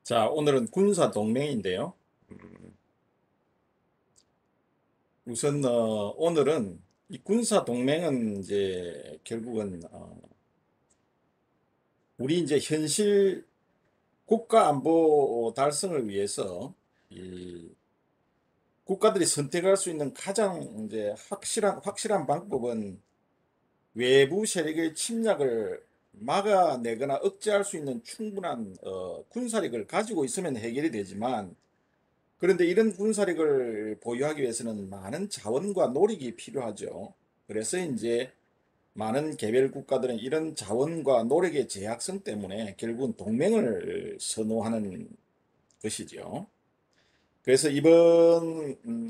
자, 오늘은 군사 동맹인데요. 음, 우선 오늘은 이 군사 동맹은 이제 결국은 우리 이제 현실 국가 안보 달성을 위해서 이 국가들이 선택할 수 있는 가장 이제 확실한 방법은 외부 세력의 침략을 막아내거나 억제할 수 있는 충분한 군사력을 가지고 있으면 해결이 되지만, 그런데 이런 군사력을 보유하기 위해서는 많은 자원과 노력이 필요하죠. 그래서 이제 많은 개별 국가들은 이런 자원과 노력의 제약성 때문에 결국은 동맹을 선호하는 것이죠. 그래서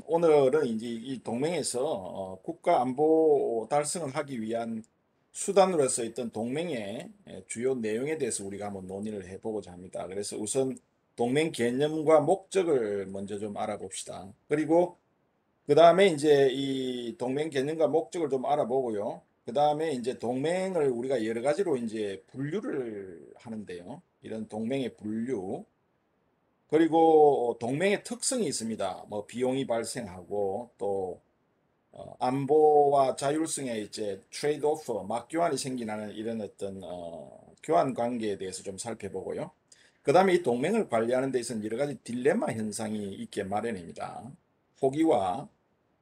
오늘은 이제 이 동맹에서 국가 안보 달성을 하기 위한 수단으로서 있던 동맹의 주요 내용에 대해서 우리가 한번 논의를 해보고자 합니다. 그래서 우선 동맹 개념과 목적을 먼저 좀 알아봅시다. 그리고 그 다음에 이제 이 동맹 개념과 목적을 좀 알아보고요. 그 다음에 이제 동맹을 우리가 여러 가지로 이제 분류를 하는데요. 이런 동맹의 분류. 그리고 동맹의 특성이 있습니다. 뭐 비용이 발생하고 또 안보와 자율성에 이제 트레이드 오프, 맞교환이 생기는 이런 어떤 교환 관계에 대해서 좀 살펴보고요. 그 다음에 이 동맹을 관리하는 데 있어서는 여러 가지 딜레마 현상이 있게 마련입니다. 포기와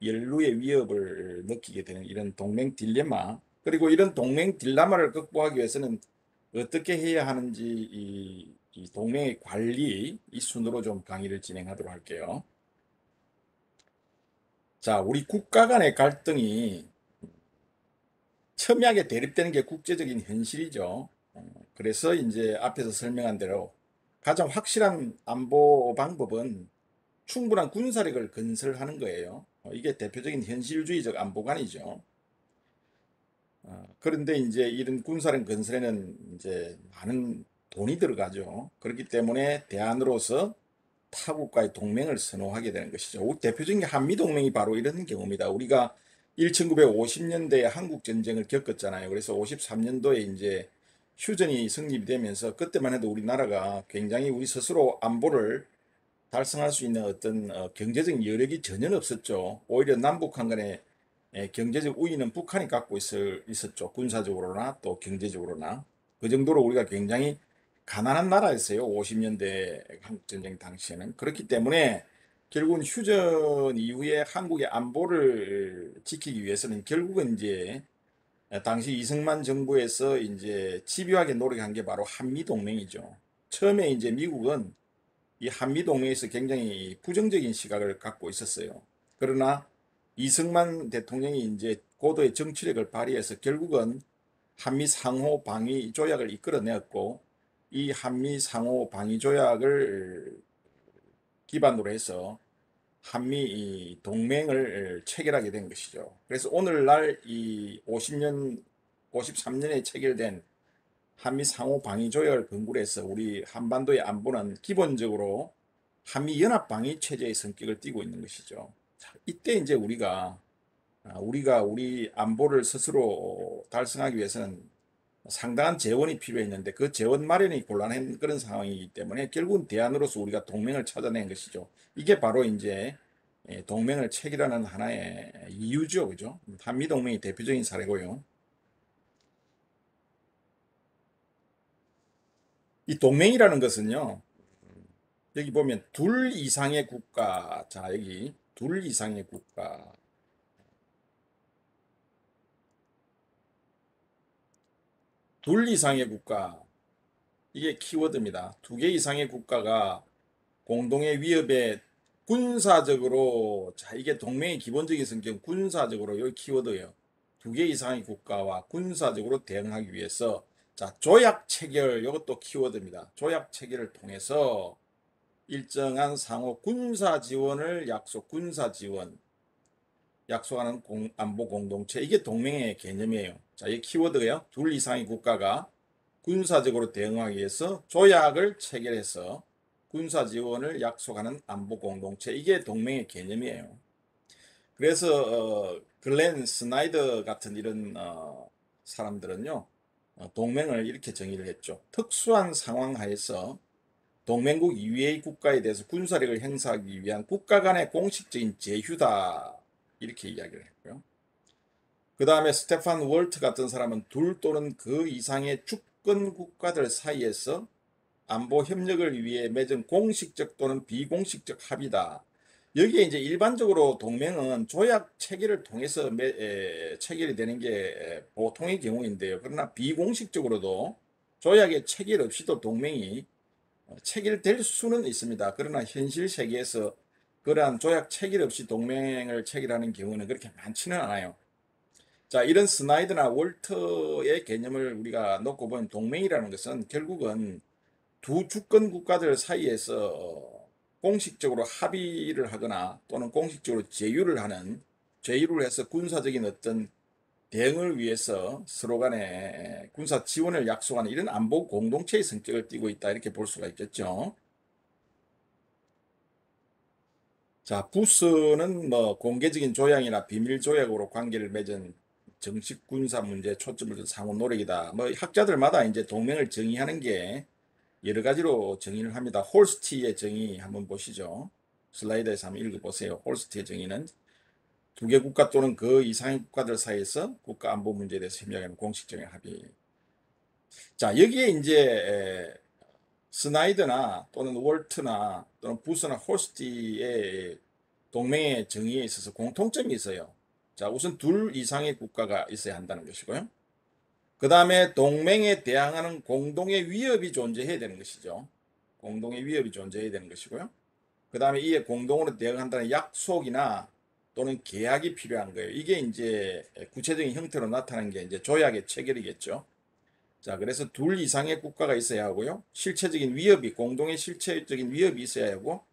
연루의 위협을 느끼게 되는 이런 동맹 딜레마, 그리고 이런 동맹 딜레마를 극복하기 위해서는 어떻게 해야 하는지 이 동맹의 관리 이 순으로 좀 강의를 진행하도록 할게요. 자, 우리 국가 간의 갈등이 첨예하게 대립되는 게 국제적인 현실이죠. 그래서 이제 앞에서 설명한 대로 가장 확실한 안보 방법은 충분한 군사력을 건설하는 거예요. 이게 대표적인 현실주의적 안보관이죠. 그런데 이제 이런 군사력 건설에는 이제 많은 돈이 들어가죠. 그렇기 때문에 대안으로서 타국과의 동맹을 선호하게 되는 것이죠. 대표적인 게 한미동맹이 바로 이런 경우입니다. 우리가 1950년대에 한국전쟁을 겪었잖아요. 그래서 53년도에 이제 휴전이 성립이 되면서 그때만 해도 우리나라가 굉장히 우리 스스로 안보를 달성할 수 있는 어떤 경제적 여력이 전혀 없었죠. 오히려 남북한 간의 경제적 우위는 북한이 갖고 있었죠. 군사적으로나 또 경제적으로나. 그 정도로 우리가 굉장히 가난한 나라였어요. 50년대 한국전쟁 당시에는. 그렇기 때문에 결국은 휴전 이후에 한국의 안보를 지키기 위해서는 결국은 이제 당시 이승만 정부에서 이제 집요하게 노력한 게 바로 한미동맹이죠. 처음에 이제 미국은 이 한미동맹에서 굉장히 부정적인 시각을 갖고 있었어요. 그러나 이승만 대통령이 이제 고도의 정치력을 발휘해서 결국은 한미 상호 방위 조약을 이끌어내었고, 이 한미 상호 방위 조약을 기반으로 해서 한미 동맹을 체결하게 된 것이죠. 그래서 오늘날 이 50년, 53년에 체결된 한미 상호 방위 조약을 근거로 해서 우리 한반도의 안보는 기본적으로 한미 연합 방위 체제의 성격을 띠고 있는 것이죠. 자, 이때 이제 우리가 우리 안보를 스스로 달성하기 위해서는 상당한 재원이 필요했는데 그 재원 마련이 곤란한 그런 상황이기 때문에 결국은 대안으로서 우리가 동맹을 찾아낸 것이죠. 이게 바로 이제 동맹을 체결하는 하나의 이유죠, 그죠? 한미 동맹이 대표적인 사례고요. 이 동맹이라는 것은요, 여기 보면 둘 이상의 국가, 자, 여기 둘 이상의 국가, 둘 이상의 국가, 이게 키워드입니다. 두 개 이상의 국가가 공동의 위협에 군사적으로, 자, 이게 동맹의 기본적인 성격, 군사적으로, 여기 키워드예요. 두 개 이상의 국가와 군사적으로 대응하기 위해서, 자, 조약 체결, 이것도 키워드입니다. 조약 체결을 통해서 일정한 상호 군사 지원을 군사 지원, 약속하는 안보 공동체, 이게 동맹의 개념이에요. 자, 이 키워드가요. 둘 이상의 국가가 군사적으로 대응하기 위해서 조약을 체결해서 군사 지원을 약속하는 안보 공동체, 이게 동맹의 개념이에요. 그래서 글렌 스나이더 같은 이런 사람들은요, 동맹을 이렇게 정의를 했죠. 특수한 상황 하에서 동맹국 이외의 국가에 대해서 군사력을 행사하기 위한 국가 간의 공식적인 제휴다. 이렇게 이야기를 했고요. 그 다음에 스테판 월트 같은 사람은 둘 또는 그 이상의 주권 국가들 사이에서 안보 협력을 위해 맺은 공식적 또는 비공식적 합의다. 여기에 이제 일반적으로 동맹은 조약 체결을 통해서 체결이 되는 게 보통의 경우인데요. 그러나 비공식적으로도 조약의 체결 없이도 동맹이 체결될 수는 있습니다. 그러나 현실 세계에서 그러한 조약 체결 없이 동맹을 체결하는 경우는 그렇게 많지는 않아요. 자, 이런 스나이드나 월터의 개념을 우리가 놓고 보면 동맹이라는 것은 결국은 두 주권 국가들 사이에서 공식적으로 합의를 하거나 또는 공식적으로 제휴를 해서 군사적인 어떤 대응을 위해서 서로 간에 군사 지원을 약속하는 이런 안보 공동체의 성격을 띠고 있다. 이렇게 볼 수가 있겠죠. 자, 부스는 뭐 공개적인 조약이나 비밀 조약으로 관계를 맺은 정식 군사 문제에 초점을 둔 상호 노력이다. 뭐 학자들마다 이제 동맹을 정의하는 게 여러 가지로 정의를 합니다. 홀스티의 정의 한번 보시죠. 슬라이드에서 한번 읽어보세요. 홀스티의 정의는 두 개 국가 또는 그 이상의 국가들 사이에서 국가 안보 문제에 대해서 협력하는 공식적인 합의. 자, 여기에 이제 스나이드나 또는 월트나 또는 부스나 홀스티의 동맹의 정의에 있어서 공통점이 있어요. 자, 우선 둘 이상의 국가가 있어야 한다는 것이고요. 그 다음에 동맹에 대항하는 공동의 위협이 존재해야 되는 것이죠. 공동의 위협이 존재해야 되는 것이고요. 그 다음에 이에 공동으로 대응한다는 약속이나 또는 계약이 필요한 거예요. 이게 이제 구체적인 형태로 나타나는 게 이제 조약의 체결이겠죠. 자, 그래서 둘 이상의 국가가 있어야 하고요. 실체적인 위협이, 공동의 실체적인 위협이 있어야 하고,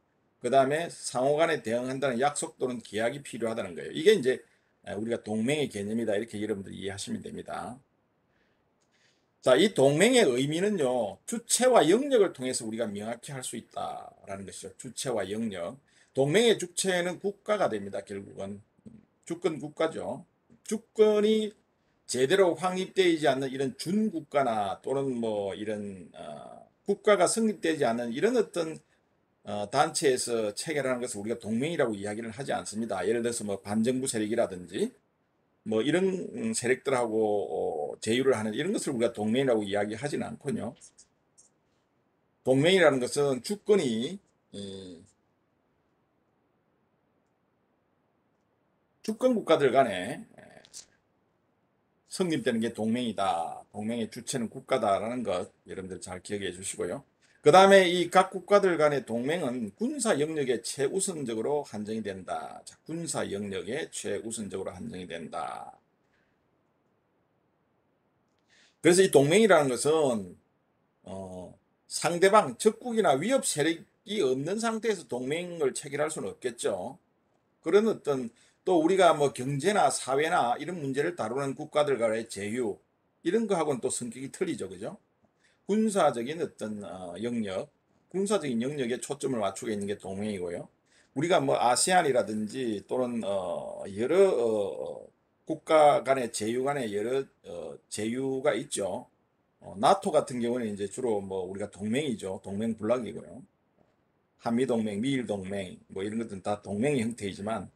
그 다음에 상호 간에 대응한다는 약속 또는 계약이 필요하다는 거예요. 이게 이제 우리가 동맹의 개념이다. 이렇게 여러분들 이해하시면 됩니다. 자, 이 동맹의 의미는요, 주체와 영역을 통해서 우리가 명확히 할 수 있다라는 것이죠. 주체와 영역. 동맹의 주체는 국가가 됩니다, 결국은. 주권 국가죠. 주권이 제대로 확립되지 않는 이런 준국가나 또는 뭐 이런 국가가 성립되지 않는 이런 어떤 단체에서 체결하는 것을 우리가 동맹이라고 이야기를 하지 않습니다. 예를 들어서 뭐 반정부 세력이라든지 뭐 이런 세력들하고 제휴를 하는 이런 것을 우리가 동맹이라고 이야기하지는 않거든요. 동맹이라는 것은 주권이 주권 국가들 간에 성립되는 게 동맹이다. 동맹의 주체는 국가다라는 것 여러분들 잘 기억해 주시고요. 그 다음에 이 각 국가들 간의 동맹은 군사 영역에 최우선적으로 한정이 된다. 자, 군사 영역에 최우선적으로 한정이 된다. 그래서 이 동맹이라는 것은 상대방 적국이나 위협 세력이 없는 상태에서 동맹을 체결할 수는 없겠죠. 그런 어떤 또 우리가 뭐 경제나 사회나 이런 문제를 다루는 국가들 간의 제휴 이런 거하고는 또 성격이 틀리죠, 그죠? 군사적인 어떤 영역, 군사적인 영역에 초점을 맞추고 있는 게 동맹이고요. 우리가 뭐 아세안이라든지 또는 여러 국가 간의 제휴 간의 여러 제휴가 있죠. 나토 같은 경우는 이제 주로 뭐 우리가 동맹이죠. 동맹 블록이고요. 한미동맹, 미일동맹 뭐 이런 것들은 다 동맹의 형태이지만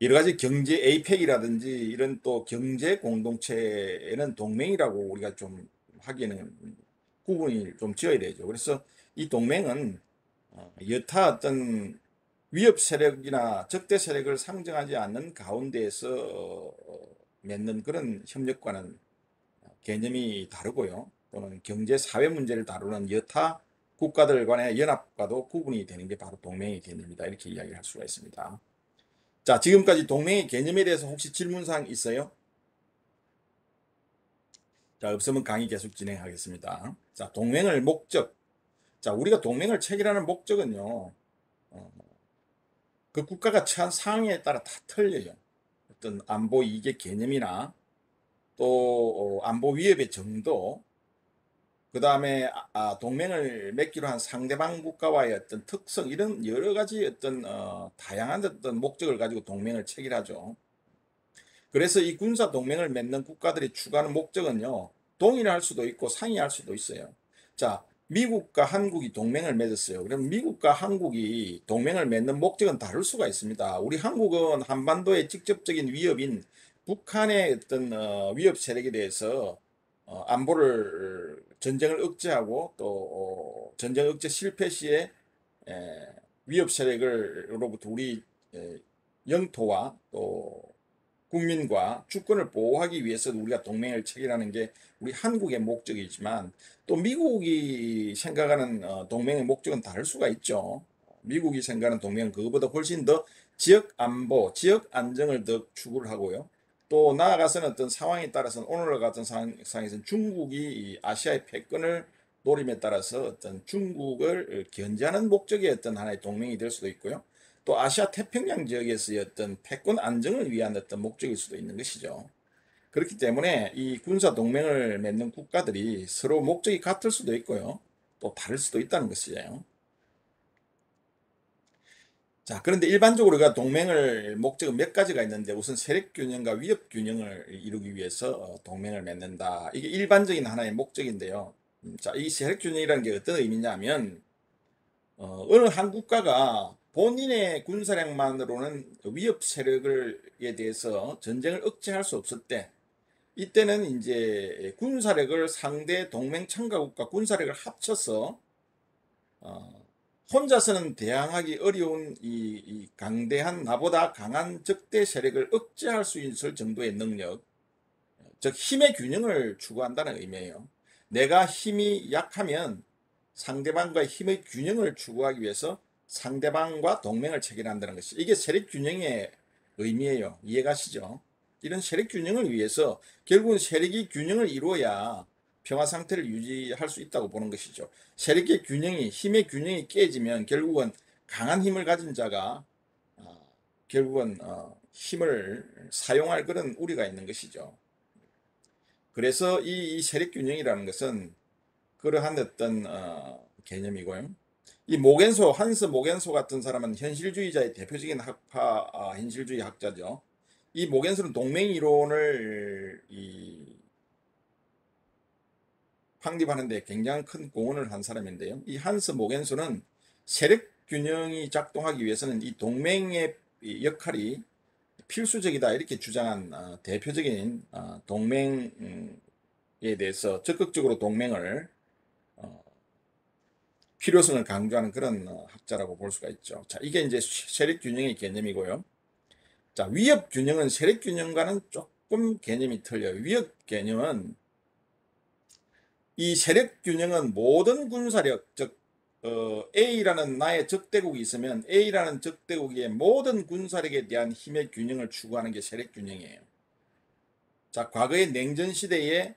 여러 가지 경제 에이펙이라든지 이런 또 경제 공동체에는 동맹이라고 우리가 좀 하기에는 구분이 좀 지어야 되죠. 그래서 이 동맹은 여타 어떤 위협 세력이나 적대 세력을 상정하지 않는 가운데에서 맺는 그런 협력과는 개념이 다르고요. 또는 경제 사회 문제를 다루는 여타 국가들 간의 연합과도 구분이 되는 게 바로 동맹의 개념이다. 이렇게 이야기할 수가 있습니다. 자, 지금까지 동맹의 개념에 대해서 혹시 질문사항 있어요? 자, 없으면 강의 계속 진행하겠습니다. 자, 동맹을 목적. 자, 우리가 동맹을 체결하는 목적은요, 어, 그 국가가 처한 상황에 따라 다 틀려요. 어떤 안보 이익의 개념이나 또 안보 위협의 정도, 그 다음에 동맹을 맺기로 한 상대방 국가와의 어떤 특성, 이런 여러 가지 어떤 다양한 어떤 목적을 가지고 동맹을 체결하죠. 그래서 이 군사 동맹을 맺는 국가들이 추구하는 목적은요, 동일할 수도 있고 상이할 수도 있어요. 자, 미국과 한국이 동맹을 맺었어요. 그럼 미국과 한국이 동맹을 맺는 목적은 다를 수가 있습니다. 우리 한국은 한반도의 직접적인 위협인 북한의 어떤 위협 세력에 대해서 안보를 전쟁을 억제하고 또 전쟁 억제 실패 시에 에, 위협 세력으로부터 우리 영토와 또 국민과 주권을 보호하기 위해서 우리가 동맹을 체결하는 게 우리 한국의 목적이지만 또 미국이 생각하는 동맹의 목적은 다를 수가 있죠. 미국이 생각하는 동맹은 그거보다 훨씬 더 지역 안보, 지역 안정을 더 추구를 하고요. 또 나아가서는 어떤 상황에 따라서는 오늘과 같은 상황에서는 중국이 이 아시아의 패권을 노림에 따라서 어떤 중국을 견제하는 목적의 어떤 하나의 동맹이 될 수도 있고요. 또 아시아 태평양 지역에서의 어떤 패권 안정을 위한 어떤 목적일 수도 있는 것이죠. 그렇기 때문에 이 군사 동맹을 맺는 국가들이 서로 목적이 같을 수도 있고요. 또 다를 수도 있다는 것이에요. 자, 그런데 일반적으로 우리가 동맹을 목적은 몇 가지가 있는데 우선 세력 균형과 위협 균형을 이루기 위해서 동맹을 맺는다. 이게 일반적인 하나의 목적인데요. 자, 이 세력 균형이라는 게 어떤 의미냐면 어느 한 국가가 본인의 군사력만으로는 위협 세력에 대해서 전쟁을 억제할 수 없을 때, 이때는 이제 군사력을 상대 동맹 참가국과 군사력을 합쳐서 어, 혼자서는 대항하기 어려운 이 강대한 나보다 강한 적대 세력을 억제할 수 있을 정도의 능력, 즉 힘의 균형을 추구한다는 의미예요. 내가 힘이 약하면 상대방과의 힘의 균형을 추구하기 위해서 상대방과 동맹을 체결한다는 것이 이게 세력 균형의 의미예요. 이해가시죠? 이런 세력 균형을 위해서 결국은 세력이 균형을 이루어야 평화 상태를 유지할 수 있다고 보는 것이죠. 세력의 균형이 힘의 균형이 깨지면 결국은 강한 힘을 가진 자가 결국은 힘을 사용할 그런 우려가 있는 것이죠. 그래서 이 세력 균형이라는 것은 그러한 어떤 개념이고요. 이 모겐소, 한스 모겐소 같은 사람은 현실주의자의 대표적인 학파, 현실주의 학자죠. 이 모겐소는 동맹 이론을 확립하는 데 굉장히 큰 공헌을 한 사람인데요. 이 한스 모겐소는 세력 균형이 작동하기 위해서는 이 동맹의 역할이 필수적이다 이렇게 주장한 대표적인 동맹에 대해서 적극적으로 동맹을 필요성을 강조하는 그런 학자라고 볼 수가 있죠. 자, 이게 이제 세력 균형의 개념이고요. 자, 위협 균형은 세력 균형과는 조금 개념이 틀려요. 위협 개념은 이 세력 균형은 모든 군사력, 즉 A라는 나의 적대국이 있으면 A라는 적대국의 모든 군사력에 대한 힘의 균형을 추구하는 게 세력 균형이에요. 자, 과거의 냉전 시대에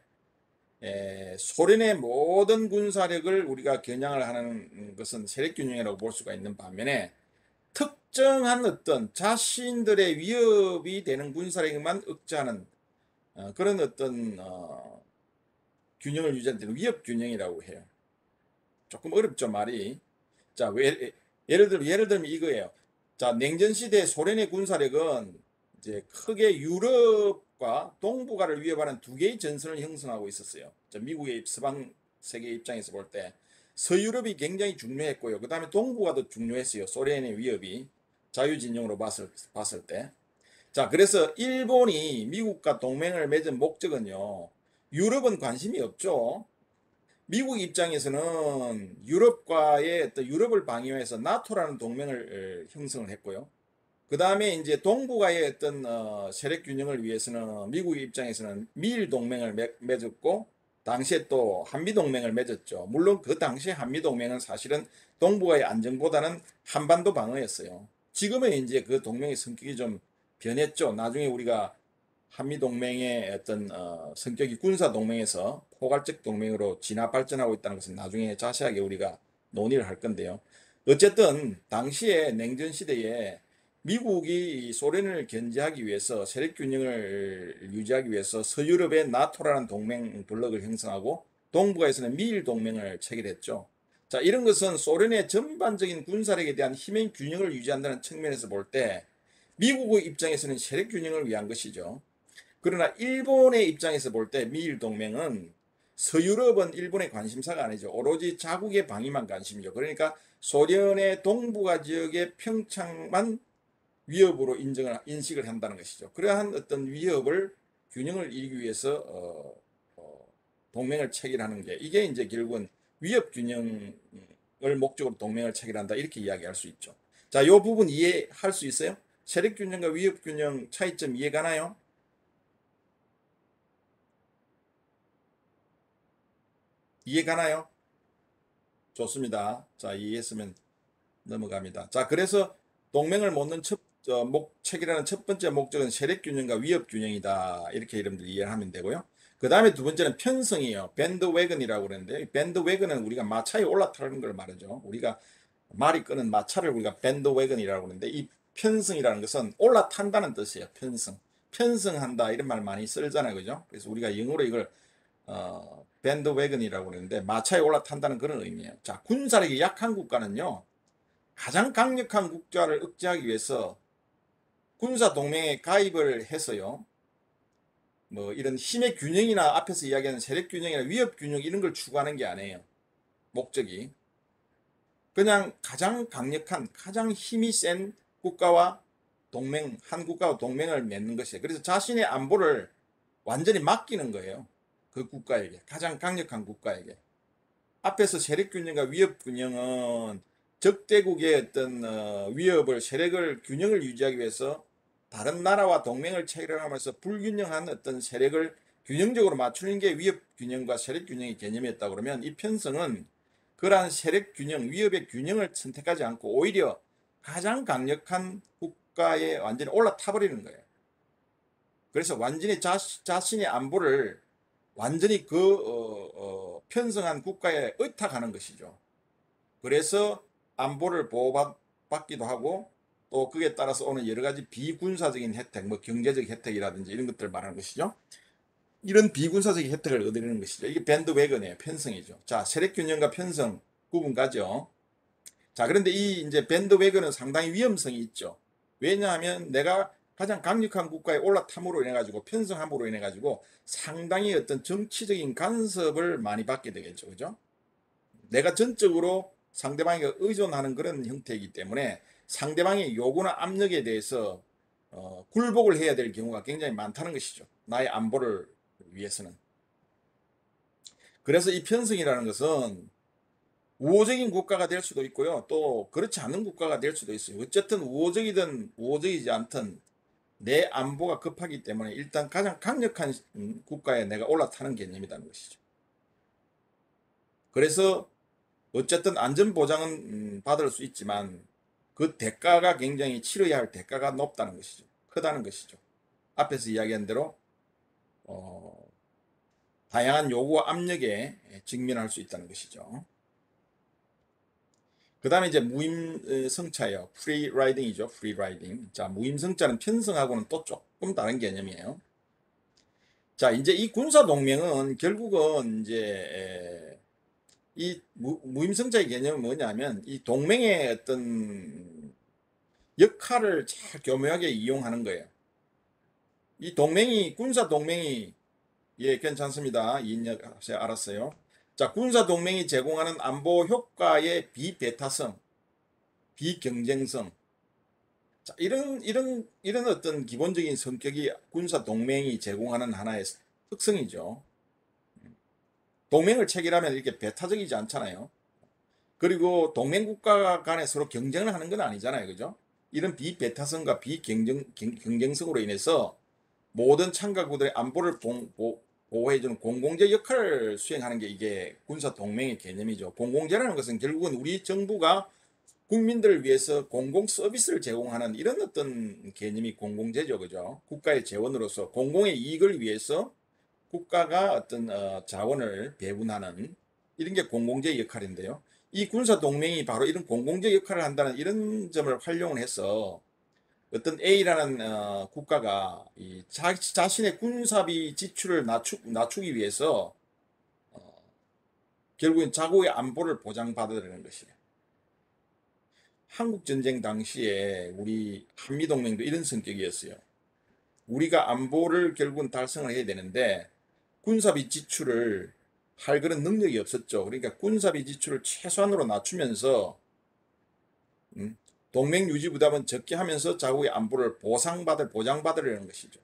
소련의 모든 군사력을 우리가 겨냥을 하는 것은 세력균형이라고 볼 수가 있는 반면에 특정한 어떤 자신들의 위협이 되는 군사력만 억제하는 그런 어떤 균형을 유지하는 데는 위협균형이라고 해요. 조금 어렵죠, 말이. 자, 예를 들면 이거예요. 자, 냉전 시대 소련의 군사력은 이제 크게 유럽과 동북아를 위협하는 두 개의 전선을 형성하고 있었어요. 자, 미국의 서방 세계 입장에서 볼 때 서유럽이 굉장히 중요했고요. 그 다음에 동북아도 중요했어요. 소련의 위협이 자유진영으로 봤을 때. 자, 그래서 일본이 미국과 동맹을 맺은 목적은요. 유럽은 관심이 없죠. 미국 입장에서는 유럽과의 어떤 유럽을 방위해서 나토라는 동맹을 형성을 했고요. 그 다음에 이제 동북아의 어떤 세력 균형을 위해서는 미국 입장에서는 미일 동맹을 맺었고 당시에 또 한미 동맹을 맺었죠. 물론 그 당시에 한미 동맹은 사실은 동북아의 안정보다는 한반도 방어였어요. 지금은 이제 그 동맹의 성격이 좀 변했죠. 나중에 우리가 한미 동맹의 어떤 성격이 군사 동맹에서 포괄적 동맹으로 진화 발전하고 있다는 것은 나중에 자세하게 우리가 논의를 할 건데요. 어쨌든 당시에 냉전 시대에 미국이 소련을 견제하기 위해서 세력 균형을 유지하기 위해서 서유럽의 나토라는 동맹 블록을 형성하고 동북아에서는 미일 동맹을 체결했죠. 자, 이런 것은 소련의 전반적인 군사력에 대한 힘의 균형을 유지한다는 측면에서 볼 때 미국의 입장에서는 세력 균형을 위한 것이죠. 그러나 일본의 입장에서 볼 때 미일 동맹은 서유럽은 일본의 관심사가 아니죠. 오로지 자국의 방위만 관심이죠. 그러니까 소련의 동북아 지역의 평창만 위협으로 인식을 한다는 것이죠. 그러한 어떤 위협을 균형을 이루기 위해서 동맹을 체결하는 게 이게 이제 결국은 위협 균형을 목적으로 동맹을 체결한다 이렇게 이야기할 수 있죠. 자, 이 부분 이해할 수 있어요? 세력 균형과 위협 균형 차이점 이해가나요? 이해가나요? 좋습니다. 자, 이해했으면 넘어갑니다. 자, 그래서 동맹을 맺는 체결하는 첫 번째 목적은 세력 균형과 위협 균형이다. 이렇게 여러분들 이해를 하면 되고요. 그 다음에 두 번째는 편성이에요. 밴드웨건이라고 그러는데, 밴드웨건은 우리가 마차에 올라타는 걸 말하죠. 우리가 말이 끄는 마차를 우리가 밴드웨건이라고 그러는데, 이 편성이라는 것은 올라탄다는 뜻이에요. 편성. 편성한다. 이런 말 많이 쓰잖아요. 그죠? 그래서 우리가 영어로 이걸 밴드웨건이라고 그러는데, 마차에 올라탄다는 그런 의미예요. 자, 군사력이 약한 국가는요, 가장 강력한 국가를 억제하기 위해서 군사 동맹에 가입을 해서요. 뭐 이런 힘의 균형이나 앞에서 이야기하는 세력 균형이나 위협 균형 이런 걸 추구하는 게 아니에요. 목적이. 그냥 가장 강력한, 가장 힘이 센 국가와 한 국가와 동맹을 맺는 것이에요. 그래서 자신의 안보를 완전히 맡기는 거예요. 그 국가에게. 가장 강력한 국가에게. 앞에서 세력 균형과 위협 균형은 적대국의 어떤 위협을 세력을 균형을 유지하기 위해서 다른 나라와 동맹을 체결하면서 불균형한 어떤 세력을 균형적으로 맞추는 게 위협 균형과 세력 균형의 개념이었다 그러면 이 편성은 그러한 세력 균형, 위협의 균형을 선택하지 않고 오히려 가장 강력한 국가에 완전히 올라타 버리는 거예요. 그래서 완전히 자신의 안보를 완전히 편성한 국가에 의탁하는 것이죠. 그래서 안보를 보호받기도 하고 또 그에 따라서 오는 여러 가지 비군사적인 혜택, 뭐 경제적 혜택이라든지 이런 것들을 말하는 것이죠. 이런 비군사적인 혜택을 얻으려는 것이죠. 이게 밴드웨건이에요. 편성이죠. 자, 세력균형과 편성 구분 가죠. 자, 그런데 이 이제 밴드웨건은 상당히 위험성이 있죠. 왜냐하면 내가 가장 강력한 국가에 올라탐으로 인해 가지고 편성함으로 인해 가지고 상당히 어떤 정치적인 간섭을 많이 받게 되겠죠. 그죠? 내가 전적으로 상대방에게 의존하는 그런 형태이기 때문에 상대방의 요구나 압력에 대해서 굴복을 해야 될 경우가 굉장히 많다는 것이죠. 나의 안보를 위해서는. 그래서 이 편성이라는 것은 우호적인 국가가 될 수도 있고요. 또 그렇지 않은 국가가 될 수도 있어요. 어쨌든 우호적이든 우호적이지 않든 내 안보가 급하기 때문에 일단 가장 강력한 국가에 내가 올라타는 개념이라는 것이죠. 그래서 어쨌든 안전보장은 받을 수 있지만 그 대가가 굉장히 치러야 할 대가가 높다는 것이죠. 크다는 것이죠. 앞에서 이야기한 대로 다양한 요구와 압력에 직면할 수 있다는 것이죠. 그 다음에 이제 무임승차예요. 프리 라이딩이죠. 프리 라이딩. 자, 무임승차는 편성하고는 또 조금 다른 개념이에요. 자, 이제 이 군사동맹은 결국은 이제 이 무임승차의 개념은 뭐냐면 이 동맹의 어떤 역할을 잘 교묘하게 이용하는 거예요. 이 동맹이 군사 동맹이 예 괜찮습니다. 알았어요. 자, 군사 동맹이 제공하는 안보 효과의 비배타성, 비경쟁성. 자, 이런 어떤 기본적인 성격이 군사 동맹이 제공하는 하나의 특성이죠. 동맹을 체결하면 이렇게 배타적이지 않잖아요. 그리고 동맹국가 간에 서로 경쟁을 하는 건 아니잖아요. 그죠? 이런 비배타성과 경쟁성으로 인해서 모든 참가국들의 안보를 보호해주는 공공재 역할을 수행하는 게 이게 군사 동맹의 개념이죠. 공공재라는 것은 결국은 우리 정부가 국민들을 위해서 공공 서비스를 제공하는 이런 어떤 개념이 공공재죠. 그죠? 국가의 재원으로서 공공의 이익을 위해서 국가가 어떤 자원을 배분하는 이런 게 공공재 역할인데요. 이 군사 동맹이 바로 이런 공공재 역할을 한다는 이런 점을 활용을 해서 어떤 A라는 국가가 자신의 군사비 지출을 낮추기 위해서 결국엔 자국의 안보를 보장받으려는 것이에요. 한국전쟁 당시에 우리 한미동맹도 이런 성격이었어요. 우리가 안보를 결국은 달성을 해야 되는데 군사비 지출을 할 그런 능력이 없었죠. 그러니까 군사비 지출을 최소한으로 낮추면서 음, 동맹 유지 부담은 적게 하면서 자국의 안보를 보장받으려는 것이죠.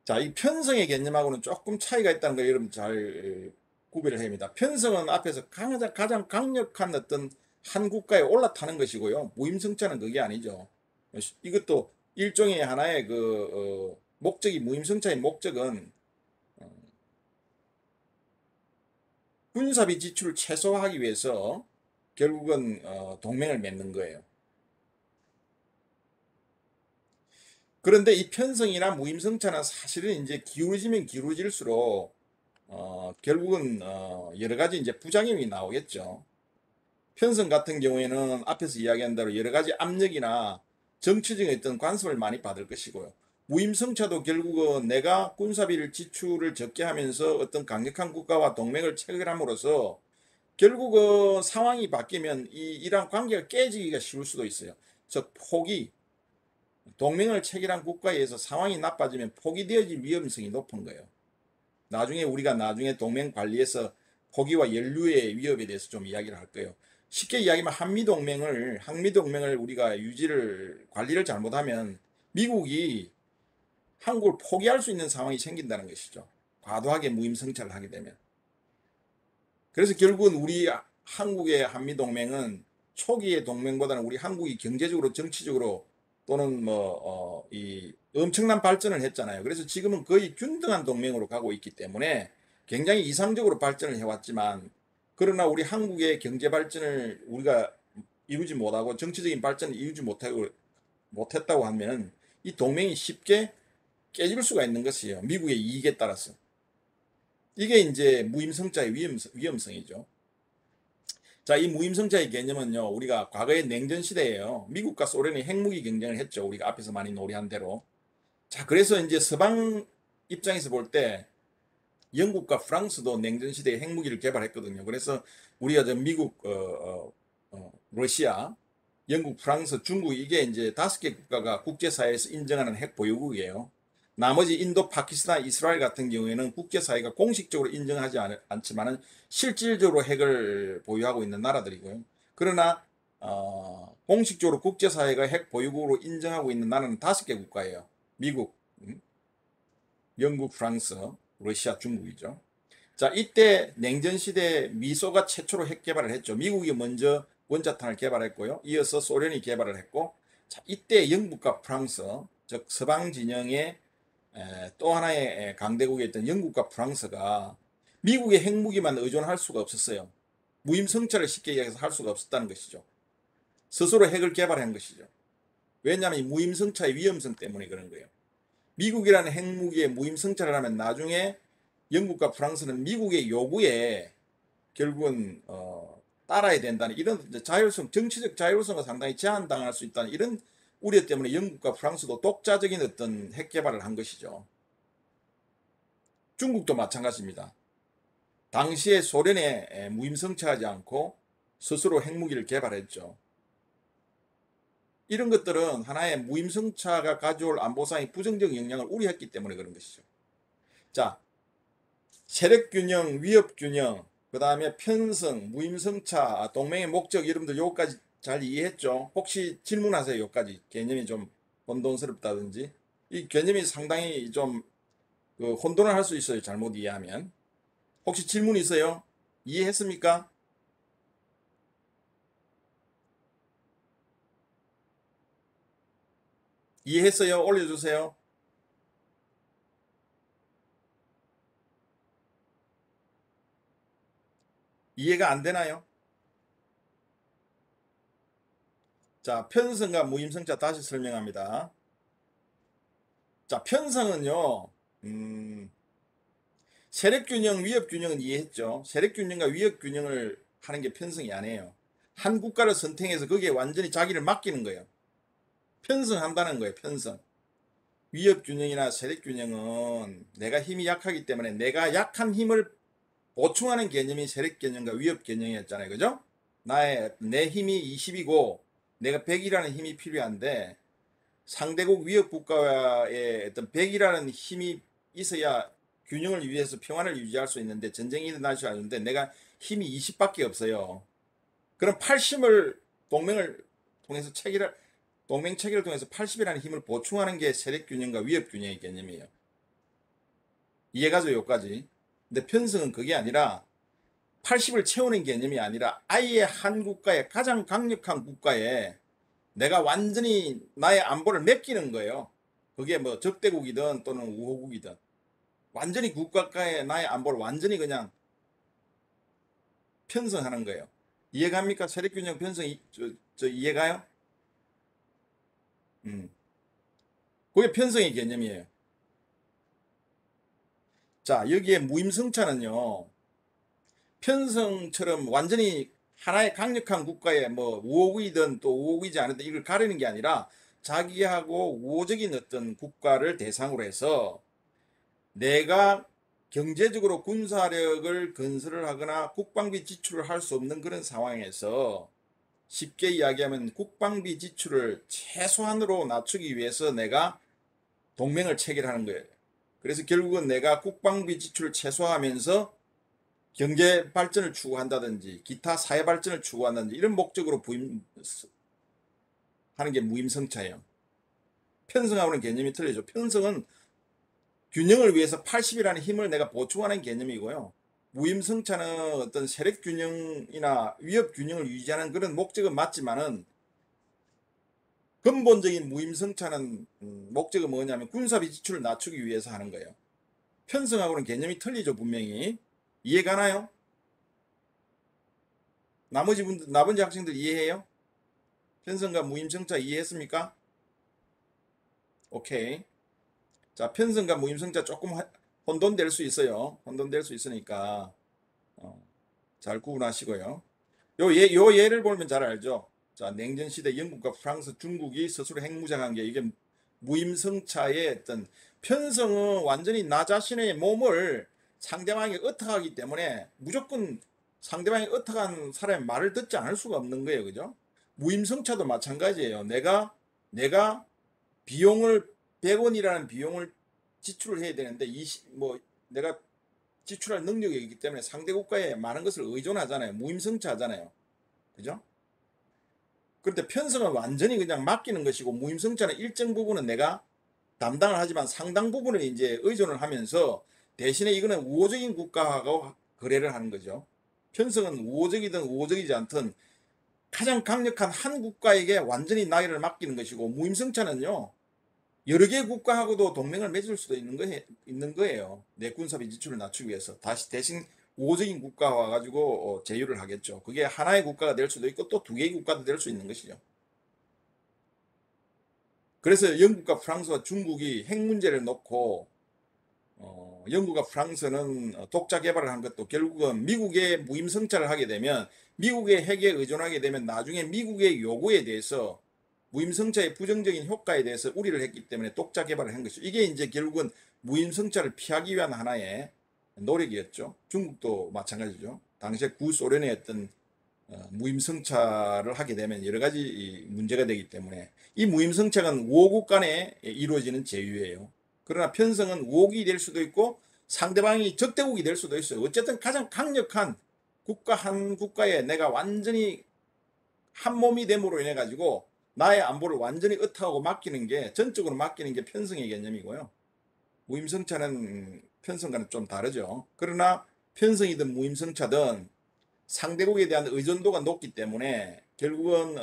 자, 이 편성의 개념하고는 조금 차이가 있다는 걸 여러분 잘 구별을 해야 합니다. 편성은 앞에서 가장 강력한 어떤 한 국가에 올라타는 것이고요. 무임승차는 그게 아니죠. 이것도 일종의 하나의 목적이, 무임승차의 목적은 군사비 지출을 최소화하기 위해서 결국은 동맹을 맺는 거예요. 그런데 이 편성이나 무임승차는 사실은 이제 기울어지면 기울어질수록 결국은 여러 가지 이제 부작용이 나오겠죠. 편성 같은 경우에는 앞에서 이야기한 대로 여러 가지 압력이나 정치적인 어떤 관심을 많이 받을 것이고요. 무임승차도 결국은 내가 군사비를 지출을 적게 하면서 어떤 강력한 국가와 동맹을 체결함으로써 결국은 상황이 바뀌면 이러한 관계가 깨지기가 쉬울 수도 있어요. 즉 동맹을 체결한 국가에 의해서 상황이 나빠지면 포기되어질 위험성이 높은 거예요. 나중에 동맹 관리에서 포기와 연루의 위협에 대해서 좀 이야기를 할 거예요. 쉽게 이야기하면 항미동맹을 우리가 관리를 잘못하면 미국이 한국을 포기할 수 있는 상황이 생긴다는 것이죠. 과도하게 무임승차를 하게 되면. 그래서 결국은 우리 한국의 한미동맹은 초기의 동맹보다는 우리 한국이 경제적으로 정치적으로 또는 이 엄청난 발전을 했잖아요. 그래서 지금은 거의 균등한 동맹으로 가고 있기 때문에 굉장히 이상적으로 발전을 해왔지만, 그러나 우리 한국의 경제 발전을 우리가 이루지 못하고 정치적인 발전을 이루지 못했다고 하면 이 동맹이 쉽게 깨질 수가 있는 것이에요. 미국의 이익에 따라서. 이게 이제 무임승차의 위험성이죠. 자, 이 무임승차의 개념은요, 우리가 과거의 냉전 시대에요. 미국과 소련이 핵무기 경쟁을 했죠. 우리가 앞에서 많이 놀이한 대로. 자, 그래서 이제 서방 입장에서 볼 때 영국과 프랑스도 냉전 시대에 핵무기를 개발했거든요. 그래서 우리가 미국, 러시아, 영국, 프랑스, 중국, 이게 이제 5개 국가가 국제사회에서 인정하는 핵 보유국이에요. 나머지 인도, 파키스탄, 이스라엘 같은 경우에는 국제사회가 공식적으로 인정하지 않지만은 실질적으로 핵을 보유하고 있는 나라들이고요. 그러나 공식적으로 국제사회가 핵 보유국으로 인정하고 있는 나라는 5개 국가예요. 미국, 영국, 프랑스, 러시아, 중국이죠. 자, 이때 냉전 시대 미소가 최초로 핵 개발을 했죠. 미국이 먼저 원자탄을 개발했고요. 이어서 소련이 개발을 했고, 자, 이때 영국과 프랑스, 즉 서방 진영의 또 하나의 강대국이었던 영국과 프랑스가 미국의 핵무기만 의존할 수가 없었어요. 무임승차를 쉽게 얘기해서 할 수가 없었다는 것이죠. 스스로 핵을 개발한 것이죠. 왜냐하면 이 무임승차의 위험성 때문에 그런 거예요. 미국이라는 핵무기에 무임승차를 하면 나중에 영국과 프랑스는 미국의 요구에 결국은 따라야 된다는 이런 정치적 자율성을 상당히 제한당할 수 있다는 이런 우려 때문에 영국과 프랑스도 독자적인 어떤 핵 개발을 한 것이죠. 중국도 마찬가지입니다. 당시에 소련에 무임승차하지 않고 스스로 핵무기를 개발했죠. 이런 것들은 하나의 무임승차가 가져올 안보상의 부정적 영향을 우려했기 때문에 그런 것이죠. 자, 세력균형, 위협균형, 그 다음에 편성, 무임승차, 동맹의 목적, 여러분들 요거까지 잘 이해했죠? 혹시 질문하세요. 요까지 개념이 좀 혼돈스럽다든지. 이 개념이 상당히 좀 혼돈을 할 수 있어요. 잘못 이해하면. 혹시 질문 있어요? 이해했습니까? 이해했어요? 올려주세요. 이해가 안 되나요? 자, 편성과 무임승차 다시 설명합니다. 자, 편성은요, 세력균형, 위협균형은 이해했죠. 세력균형과 위협균형을 하는 게 편성이 아니에요. 한 국가를 선택해서 거기에 완전히 자기를 맡기는 거예요. 편성한다는 거예요, 편성. 위협균형이나 세력균형은 내가 힘이 약하기 때문에 내가 약한 힘을 보충하는 개념이 세력균형과 위협균형이었잖아요. 그죠? 내 힘이 20이고 내가 100이라는 힘이 필요한데 상대국 위협 국가의 어떤 100이라는 힘이 있어야 균형을 위해서 평화를 유지할 수 있는데 전쟁이 일어날 수 있는데 내가 힘이 20밖에 없어요. 그럼 80을 동맹을 통해서 동맹 체계를 통해서 80이라는 힘을 보충하는 게 세력 균형과 위협 균형의 개념이에요. 이해가죠, 여기까지? 근데 편성은 그게 아니라 80을 채우는 개념이 아니라 아예 한 국가에 가장 강력한 국가에 내가 완전히 나의 안보를 맡기는 거예요. 그게 뭐 적대국이든 또는 우호국이든 완전히 국가에 나의 안보를 완전히 그냥 편성하는 거예요. 이해갑니까? 세력균형 편성 이해가요? 음. 그게 편성의 개념이에요. 자, 여기에 무임승차는요. 편성처럼 완전히 하나의 강력한 국가에 뭐 우호국이든 또 우호국이지 않은데 이걸 가리는 게 아니라 자기하고 우호적인 어떤 국가를 대상으로 해서 내가 경제적으로 군사력을 건설을 하거나 국방비 지출을 할 수 없는 그런 상황에서 쉽게 이야기하면 국방비 지출을 최소한으로 낮추기 위해서 내가 동맹을 체결하는 거예요. 그래서 결국은 내가 국방비 지출을 최소화하면서 경제 발전을 추구한다든지 기타 사회 발전을 추구한다든지 이런 목적으로 하는 게 무임승차예요. 편성하고는 개념이 틀리죠. 편성은 균형을 위해서 80이라는 힘을 내가 보충하는 개념이고요. 무임승차는 어떤 세력 균형이나 위협 균형을 유지하는 그런 목적은 맞지만은 근본적인 무임승차는 목적은 뭐냐면 군사비 지출을 낮추기 위해서 하는 거예요. 편성하고는 개념이 틀리죠, 분명히. 이해가나요? 나머지 학생들 이해해요? 편성과 무임승차 이해했습니까? 오케이. 자, 편성과 무임승차 조금 혼돈될 수 있어요. 혼돈될 수 있으니까 잘 구분하시고요. 요 예를 보면 잘 알죠. 자, 냉전 시대 영국과 프랑스, 중국이 스스로 핵무장한 게 이게 무임승차의 어떤 편성은 완전히 나 자신의 몸을 상대방이 어택하기 때문에 무조건 상대방이 어택한 사람의 말을 듣지 않을 수가 없는 거예요. 그죠? 무임승차도 마찬가지예요. 내가 비용을 100원이라는 비용을 지출을 해야 되는데 뭐 내가 지출할 능력이 있기 때문에 상대 국가에 많은 것을 의존하잖아요. 무임승차하잖아요. 그죠? 그런데 편성은 완전히 그냥 맡기는 것이고 무임승차는 일정 부분은 내가 담당을 하지만 상당 부분을 이제 의존을 하면서 대신에 이거는 우호적인 국가하고 거래를 하는 거죠. 편성은 우호적이든 우호적이지 않든 가장 강력한 한 국가에게 완전히 나이를 맡기는 것이고 무임승차는요. 여러 개의 국가하고도 동맹을 맺을 수도 있는 거예요. 내 군사비 지출을 낮추기 위해서. 대신 우호적인 국가가 와가지고 제휴를 하겠죠. 그게 하나의 국가가 될 수도 있고 또 두 개의 국가도 될 수 있는 것이죠. 그래서 영국과 프랑스와 중국이 핵 문제를 놓고 영국과 프랑스는 독자 개발을 한 것도 결국은 미국의 무임승차를 하게 되면 미국의 핵에 의존하게 되면 나중에 미국의 요구에 대해서 무임승차의 부정적인 효과에 대해서 우려를 했기 때문에 독자 개발을 한 것이죠. 이게 이제 결국은 무임승차를 피하기 위한 하나의 노력이었죠. 중국도 마찬가지죠. 당시에 구소련의 어떤 무임승차를 하게 되면 여러 가지 문제가 되기 때문에 이 무임승차는 우호국 간에 이루어지는 제휴예요. 그러나 편성은 우호국이 될 수도 있고 상대방이 적대국이 될 수도 있어요. 어쨌든 가장 강력한 국가 한 국가에 내가 완전히 한 몸이 됨으로 인해 가지고 나의 안보를 완전히 의탁하고 맡기는 게 전적으로 맡기는 게 편성의 개념이고요. 무임승차는 편성과는 좀 다르죠. 그러나 편성이든 무임승차든 상대국에 대한 의존도가 높기 때문에 결국은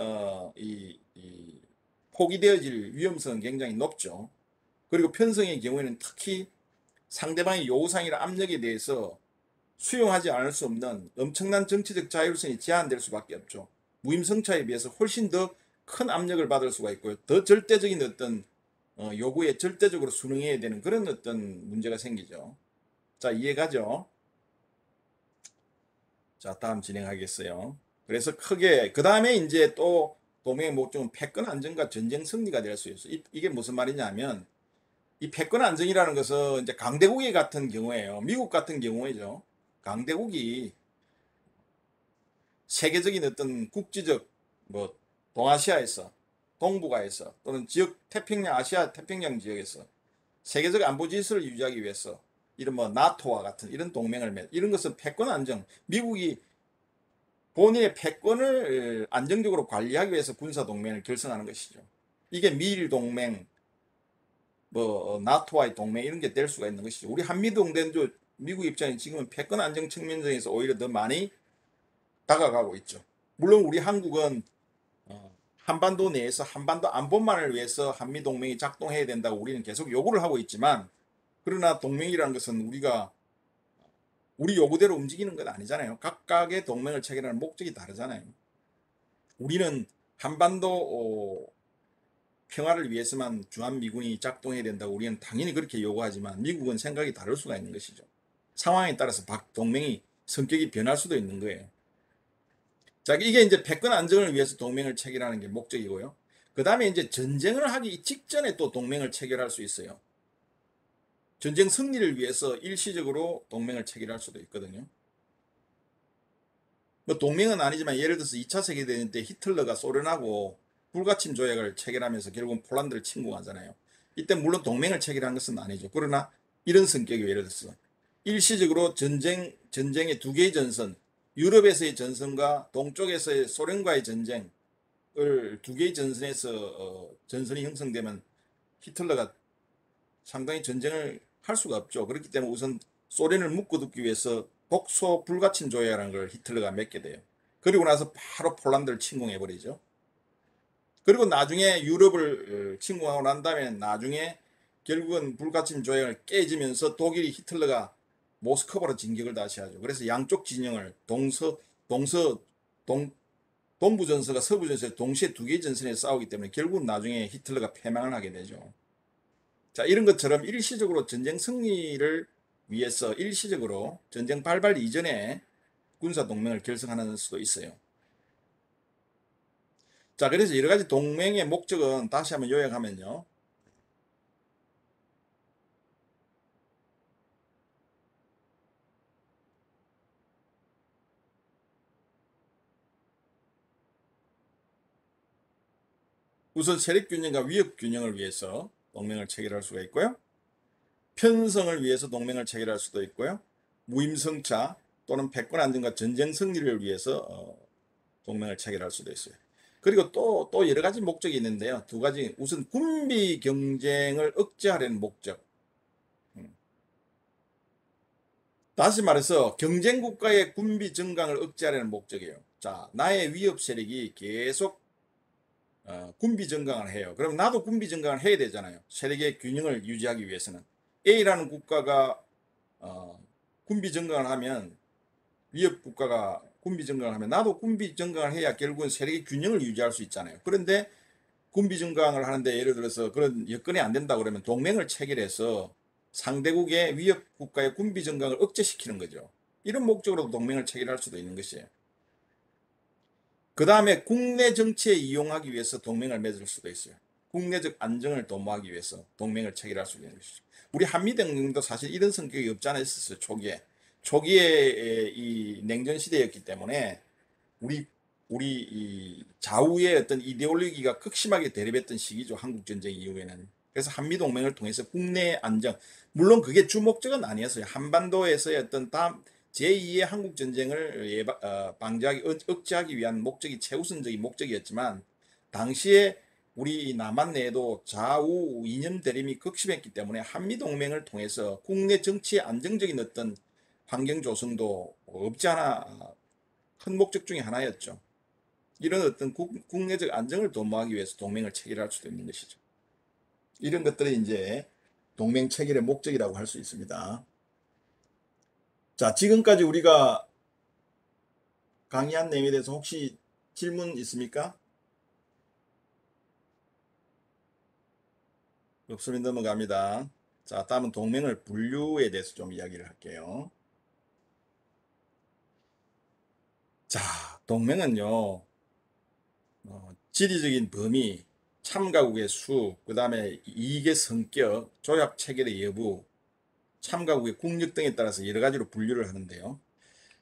이 포기되어질 위험성은 굉장히 높죠. 그리고 편성의 경우에는 특히 상대방의 요구사항이나 압력에 대해서 수용하지 않을 수 없는 엄청난 정치적 자율성이 제한될 수밖에 없죠. 무임승차에 비해서 훨씬 더 큰 압력을 받을 수가 있고요. 더 절대적인 어떤 요구에 절대적으로 순응해야 되는 그런 어떤 문제가 생기죠. 자, 이해가죠? 자, 다음 진행하겠어요. 그래서 크게 그 다음에 이제 또 동맹의 목적은 패권 안정과 전쟁 승리가 될 수 있어요. 이게 무슨 말이냐면 이 패권 안정이라는 것은 이제 강대국이 같은 경우에요. 미국 같은 경우에죠. 강대국이 세계적인 어떤 국지적 뭐 동아시아에서 동북아에서 또는 지역 태평양 아시아 태평양 지역에서 세계적 안보 질서를 유지하기 위해서 이런 뭐 나토와 같은 이런 동맹을 이런 것은 패권 안정, 미국이 본인의 패권을 안정적으로 관리하기 위해서 군사 동맹을 결성하는 것이죠. 이게 미일 동맹, 뭐 나토와의 동맹 이런 게 될 수가 있는 것이죠. 우리 한미 동맹도 미국 입장에 지금은 패권 안정 측면에서 오히려 더 많이 다가가고 있죠. 물론 우리 한국은 한반도 내에서 한반도 안보만을 위해서 한미 동맹이 작동해야 된다고 우리는 계속 요구를 하고 있지만, 그러나 동맹이라는 것은 우리가 우리 요구대로 움직이는 건 아니잖아요. 각각의 동맹을 체결하는 목적이 다르잖아요. 우리는 한반도 평화를 위해서만 주한미군이 작동해야 된다고 우리는 당연히 그렇게 요구하지만, 미국은 생각이 다를 수가 있는 것이죠. 상황에 따라서 동맹이 성격이 변할 수도 있는 거예요. 자, 이게 이제 패권 안정을 위해서 동맹을 체결하는 게 목적이고요. 그 다음에 이제 전쟁을 하기 직전에 또 동맹을 체결할 수 있어요. 전쟁 승리를 위해서 일시적으로 동맹을 체결할 수도 있거든요. 뭐 동맹은 아니지만 예를 들어서 2차 세계대전 때 히틀러가 소련하고 불가침 조약을 체결하면서 결국은 폴란드를 침공하잖아요. 이때 물론 동맹을 체결한 것은 아니죠. 그러나 이런 성격이 예를 들어서 일시적으로 전쟁의 두 개의 전선, 유럽에서의 전선과 동쪽에서의 소련과의 전쟁을 두 개의 전선에서 전선이 형성되면 히틀러가 상당히 전쟁을 할 수가 없죠. 그렇기 때문에 우선 소련을 묶어두기 위해서 독소 불가침 조약이라는 걸 히틀러가 맺게 돼요. 그리고 나서 바로 폴란드를 침공해버리죠. 그리고 나중에 유럽을 침공하고 난 다음에 나중에 결국은 불가침 조약을 깨지면서 독일이 히틀러가 모스크바로 진격을 다시 하죠. 그래서 양쪽 진영을 동부 전선과 서부 전선에 동시에 두 개의 전선에 싸우기 때문에 결국 나중에 히틀러가 패망을 하게 되죠. 자, 이런 것처럼 일시적으로 전쟁 승리를 위해서 일시적으로 전쟁 발발 이전에 군사 동맹을 결성하는 수도 있어요. 자, 그래서 여러 가지 동맹의 목적은 다시 한번 요약하면요. 우선 세력 균형과 위협 균형을 위해서 동맹을 체결할 수가 있고요. 편성을 위해서 동맹을 체결할 수도 있고요. 무임승차 또는 패권 안정과 전쟁 승리를 위해서 동맹을 체결할 수도 있어요. 그리고 또 여러 가지 목적이 있는데요. 두 가지. 우선 군비 경쟁을 억제하려는 목적. 다시 말해서 경쟁 국가의 군비 증강을 억제하려는 목적이에요. 자, 나의 위협 세력이 계속 군비 증강을 해요. 그럼 나도 군비 증강을 해야 되잖아요. 세력의 균형을 유지하기 위해서는. A라는 국가가 군비 증강을 하면, 위협 국가가 군비 증강을 하면 나도 군비 증강을 해야 결국은 세력의 균형을 유지할 수 있잖아요. 그런데 군비 증강을 하는데 예를 들어서 그런 여건이 안 된다 그러면 동맹을 체결해서 상대국의 위협 국가의 군비 증강을 억제시키는 거죠. 이런 목적으로 동맹을 체결할 수도 있는 것이에요. 그 다음에 국내 정치에 이용하기 위해서 동맹을 맺을 수도 있어요. 국내적 안정을 도모하기 위해서 동맹을 체결할 수 있는 것이죠. 우리 한미동맹도 사실 이런 성격이 없지 않아 있었어요. 초기에 이 냉전 시대였기 때문에 우리 이 좌우의 어떤 이데올로기가 극심하게 대립했던 시기죠. 한국 전쟁 이후에는. 그래서 한미 동맹을 통해서 국내 안정, 물론 그게 주 목적은 아니었어요. 한반도에서의 어떤 제2의 한국 전쟁을 방지하기, 억제하기 위한 목적이 최우선적인 목적이었지만, 당시에 우리 남한 내에도 좌우 이념 대립이 극심했기 때문에 한미 동맹을 통해서 국내 정치의 안정적인 어떤 환경 조성도 없지 않아 큰 목적 중에 하나였죠. 이런 어떤 국내적 안정을 도모하기 위해서 동맹을 체결할 수도 있는 것이죠. 이런 것들이 이제 동맹 체결의 목적이라고 할 수 있습니다. 자, 지금까지 우리가 강의한 내용에 대해서 혹시 질문 있습니까? 없으면 넘어갑니다. 자, 다음은 동맹을 분류에 대해서 좀 이야기를 할게요. 자, 동맹은요, 지리적인 범위, 참가국의 수, 그 다음에 이익의 성격, 조약 체결의 여부, 참가국의 국력 등에 따라서 여러 가지로 분류를 하는데요.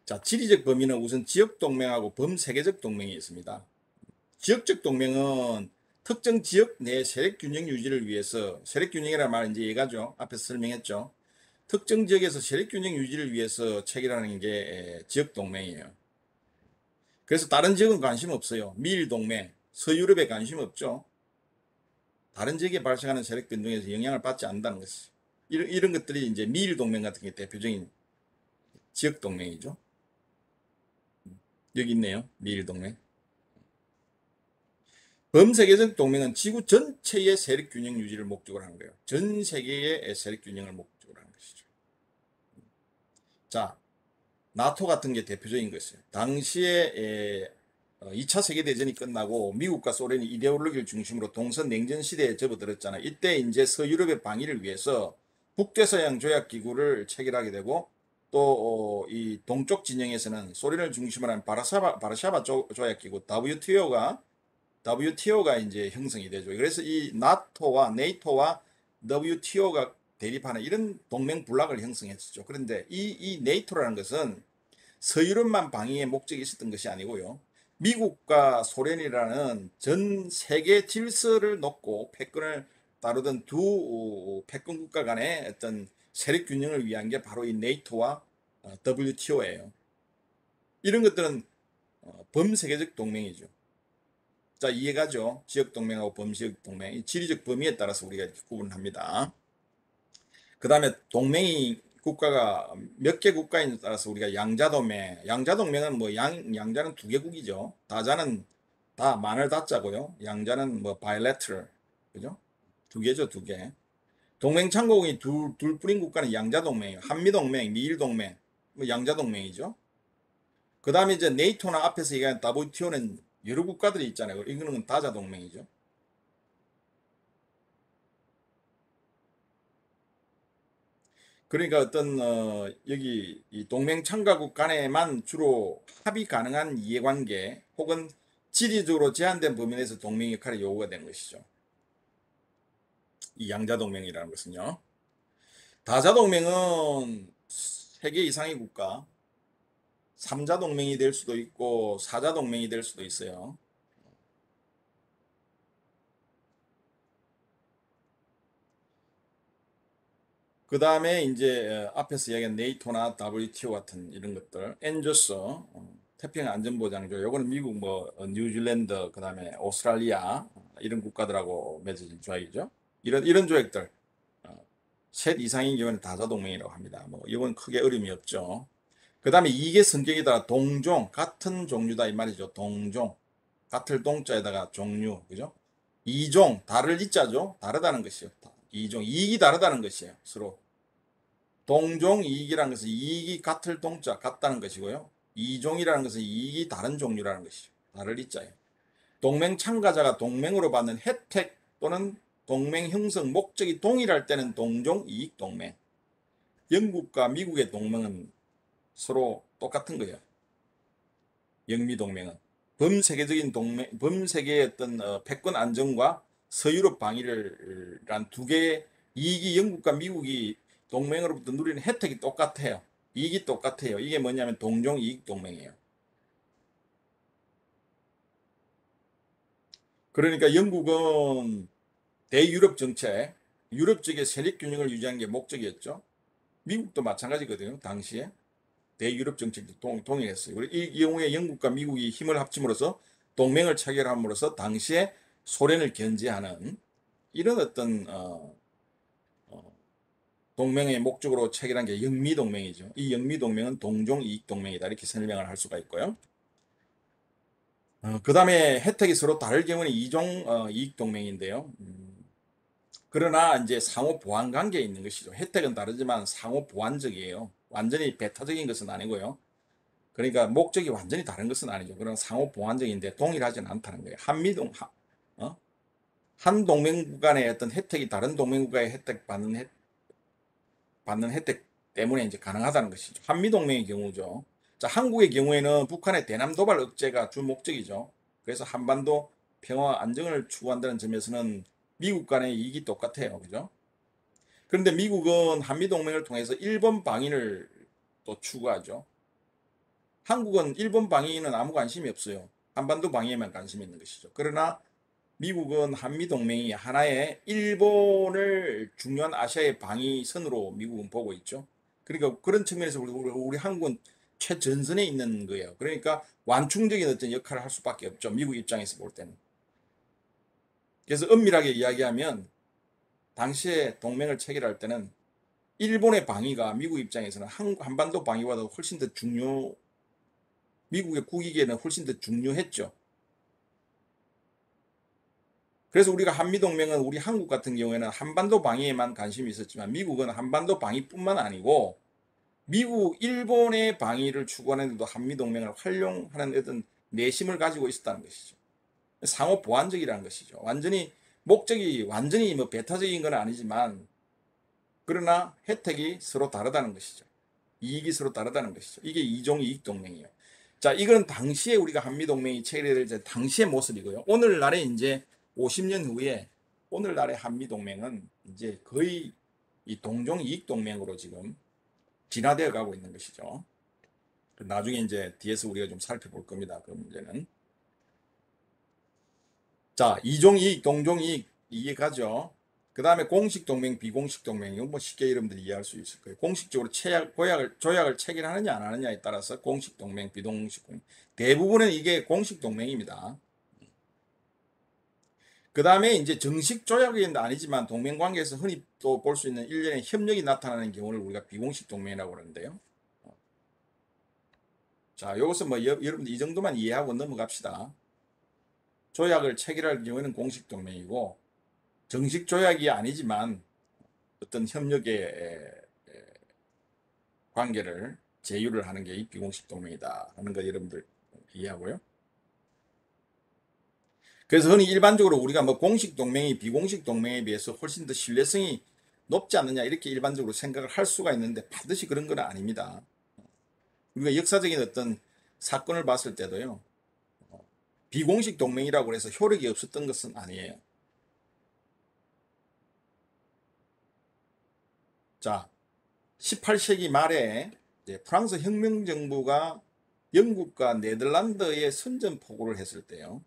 자, 지리적 범위는 우선 지역 동맹하고 범세계적 동맹이 있습니다. 지역적 동맹은 특정 지역 내 세력 균형 유지를 위해서, 세력 균형이라는 말은 이제 얘가죠. 앞에서 설명했죠. 특정 지역에서 세력 균형 유지를 위해서 체결하는 게 지역 동맹이에요. 그래서 다른 지역은 관심 없어요. 미일 동맹, 서유럽에 관심 없죠. 다른 지역에 발생하는 세력 변동에서 영향을 받지 않는다는 것이. 이런 것들이 이제 미일 동맹 같은 게 대표적인 지역 동맹이죠. 여기 있네요. 미일 동맹. 범세계적 동맹은 지구 전체의 세력 균형 유지를 목적으로 하는 거예요. 전 세계의 세력 균형을 목적으로 하는 것이죠. 자, 나토 같은 게 대표적인 것이에요. 당시에 2차 세계대전이 끝나고 미국과 소련이 이데올로기를 중심으로 동서 냉전 시대에 접어들었잖아요. 이때 이제 서유럽의 방위를 위해서 북대서양 조약기구를 체결하게 되고 또 이 동쪽 진영에서는 소련을 중심으로 한 바르샤바 조약기구 WTO가 이제 형성이 되죠. 그래서 이 나토와 네이토와 WTO가 대립하는 이런 동맹 군락을 형성했었죠. 그런데 이 네이토라는 것은 서유럽만 방위의 목적이 있었던 것이 아니고요. 미국과 소련이라는 전 세계 질서를 놓고 패권을 다루던 두 패권 국가 간의 어떤 세력 균형을 위한 게 바로 이 네이토와 WTO예요. 이런 것들은 범세계적 동맹이죠. 자, 이해가죠? 지역 동맹하고 범지역 동맹. 지리적 범위에 따라서 우리가 이렇게 구분합니다. 그 다음에 동맹이 국가가 몇 개 국가인에 따라서 우리가 양자동맹. 양자동맹은 뭐 양자는 두 개국이죠. 다자는 다 마늘 다자고요. 양자는 뭐 bilateral. 그죠? 두 개죠, 두 개. 동맹 참고국이 둘뿐인 국가는 양자동맹이에요. 한미동맹, 미일동맹, 뭐 양자동맹이죠. 그 다음에 이제 네이토나 앞에서 얘기한 WTO는 여러 국가들이 있잖아요. 이거는 다자동맹이죠. 그러니까 어떤 여기 이 동맹 참가국 간에만 주로 합의 가능한 이해관계 혹은 지리적으로 제한된 범위 내에서 동맹 역할이 요구가 되는 것이죠. 이 양자동맹이라는 것은요. 다자동맹은 3개 이상의 국가, 3자동맹이 될 수도 있고 4자동맹이 될 수도 있어요. 그 다음에 이제 앞에서 이야기한 네이토나 WTO 같은 이런 것들, 엔조스, 태평양 안전보장조, 요거는 미국 뭐 뉴질랜드, 그 다음에 오스트랄리아 이런 국가들하고 맺어진 조약이죠. 이런 조약들 셋 이상인 경우는 다자동맹이라고 합니다. 뭐 이건 크게 어려움이 없죠. 그 다음에 이게 성격에 따라 동종, 같은 종류다 이 말이죠. 동종, 같을 동자에다가 종류, 그죠? 이종, 다를 이자죠. 다르다는 것이요. 이종, 이익이 다르다는 것이에요. 서로. 동종 이익이라는 것은 이익이 같을 동자, 같다는 것이고요. 이종이라는 것은 이익이 다른 종류라는 것이죠. 다를 이자예요. 동맹 참가자가 동맹으로 받는 혜택 또는 동맹 형성 목적이 동일할 때는 동종 이익 동맹. 영국과 미국의 동맹은 서로 똑같은 거예요. 영미 동맹은 범세계적인 동맹, 범세계의 어떤 패권 안정과 서유럽 방위를 란 두 개의 이익이 영국과 미국이 동맹으로부터 누리는 혜택이 똑같아요. 이익이 똑같아요. 이게 뭐냐면 동종 이익 동맹이에요. 그러니까 영국은 대유럽 정책, 유럽 쪽의 세력 균형을 유지하는 게 목적이었죠. 미국도 마찬가지거든요. 당시에 대유럽 정책도 동일했어요. 그리고 이 경우에 영국과 미국이 힘을 합침으로써 동맹을 체결함으로써 당시에 소련을 견제하는 이런 어떤 동맹의 목적으로 체결한 게 영미동맹이죠. 이 영미동맹은 동종이익동맹이다 이렇게 설명을 할 수가 있고요. 그 다음에 혜택이 서로 다를 경우는 이종이익동맹인데요. 그러나 이제 상호 보완 관계에 있는 것이죠. 혜택은 다르지만 상호 보완적이에요. 완전히 배타적인 것은 아니고요. 그러니까 목적이 완전히 다른 것은 아니죠. 그런 상호 보완적인데 동일하지는 않다는 거예요. 한 동맹국 간의 어떤 혜택이 다른 동맹국가의 받는 혜택 때문에 이제 가능하다는 것이죠. 한미동맹의 경우죠. 자, 한국의 경우에는 북한의 대남 도발 억제가 주 목적이죠. 그래서 한반도 평화와 안정을 추구한다는 점에서는 미국 간의 이익이 똑같아요. 그죠? 그런데 미국은 한미동맹을 통해서 일본 방위를 또 추구하죠. 한국은 일본 방위에는 아무 관심이 없어요. 한반도 방위에만 관심이 있는 것이죠. 그러나 미국은 한미동맹이 하나의 일본을 중요한 아시아의 방위선으로 미국은 보고 있죠. 그러니까 그런 측면에서 우리 한국은 최전선에 있는 거예요. 그러니까 완충적인 어떤 역할을 할 수밖에 없죠. 미국 입장에서 볼 때는. 그래서 엄밀하게 이야기하면 당시에 동맹을 체결할 때는 일본의 방위가 미국 입장에서는 한반도 방위보다 훨씬 더 미국의 국익에는 훨씬 더 중요했죠. 그래서 우리가 한미동맹은 우리 한국 같은 경우에는 한반도 방위에만 관심이 있었지만 미국은 한반도 방위뿐만 아니고 미국, 일본의 방위를 추구하는 데도 한미동맹을 활용하는 어떤 내심을 가지고 있었다는 것이죠. 상호 보완적이라는 것이죠. 목적이 완전히 뭐 배타적인 건 아니지만 그러나 혜택이 서로 다르다는 것이죠. 이익이 서로 다르다는 것이죠. 이게 이종 이익 동맹이에요. 자, 이건 당시에 우리가 한미동맹이 체결될 때 당시의 모습이고요. 오늘날에 이제 50년 후에 오늘날의 한미동맹은 이제 거의 이 동종 이익 동맹으로 지금 진화되어 가고 있는 것이죠. 나중에 이제 뒤에서 우리가 좀 살펴볼 겁니다. 그 문제는. 자, 이종 이익, 동종 이익 이해가죠? 그 다음에 공식 동맹, 비공식 동맹, 이건 뭐 쉽게 여러분들이 이해할 수 있을 거예요. 공식적으로 조약을 체결하느냐 안 하느냐에 따라서 공식 동맹, 비공식 동맹. 대부분은 이게 공식 동맹입니다. 그 다음에 이제 정식 조약은 아니지만 동맹 관계에서 흔히 또 볼 수 있는 일련의 협력이 나타나는 경우를 우리가 비공식 동맹이라고 그러는데요. 자, 이것은 뭐 여러분들 이 정도만 이해하고 넘어갑시다. 조약을 체결할 경우에는 공식 동맹이고 정식 조약이 아니지만 어떤 협력의 관계를 제휴를 하는 게 이 비공식 동맹이다 하는 거 여러분들 이해하고요. 그래서 흔히 일반적으로 우리가 뭐 공식 동맹이 비공식 동맹에 비해서 훨씬 더 신뢰성이 높지 않느냐 이렇게 일반적으로 생각을 할 수가 있는데 반드시 그런 건 아닙니다. 우리가 역사적인 어떤 사건을 봤을 때도요. 비공식 동맹이라고 해서 효력이 없었던 것은 아니에요. 자, 18세기 말에 프랑스 혁명정부가 영국과 네덜란드에 선전포고를 했을 때요.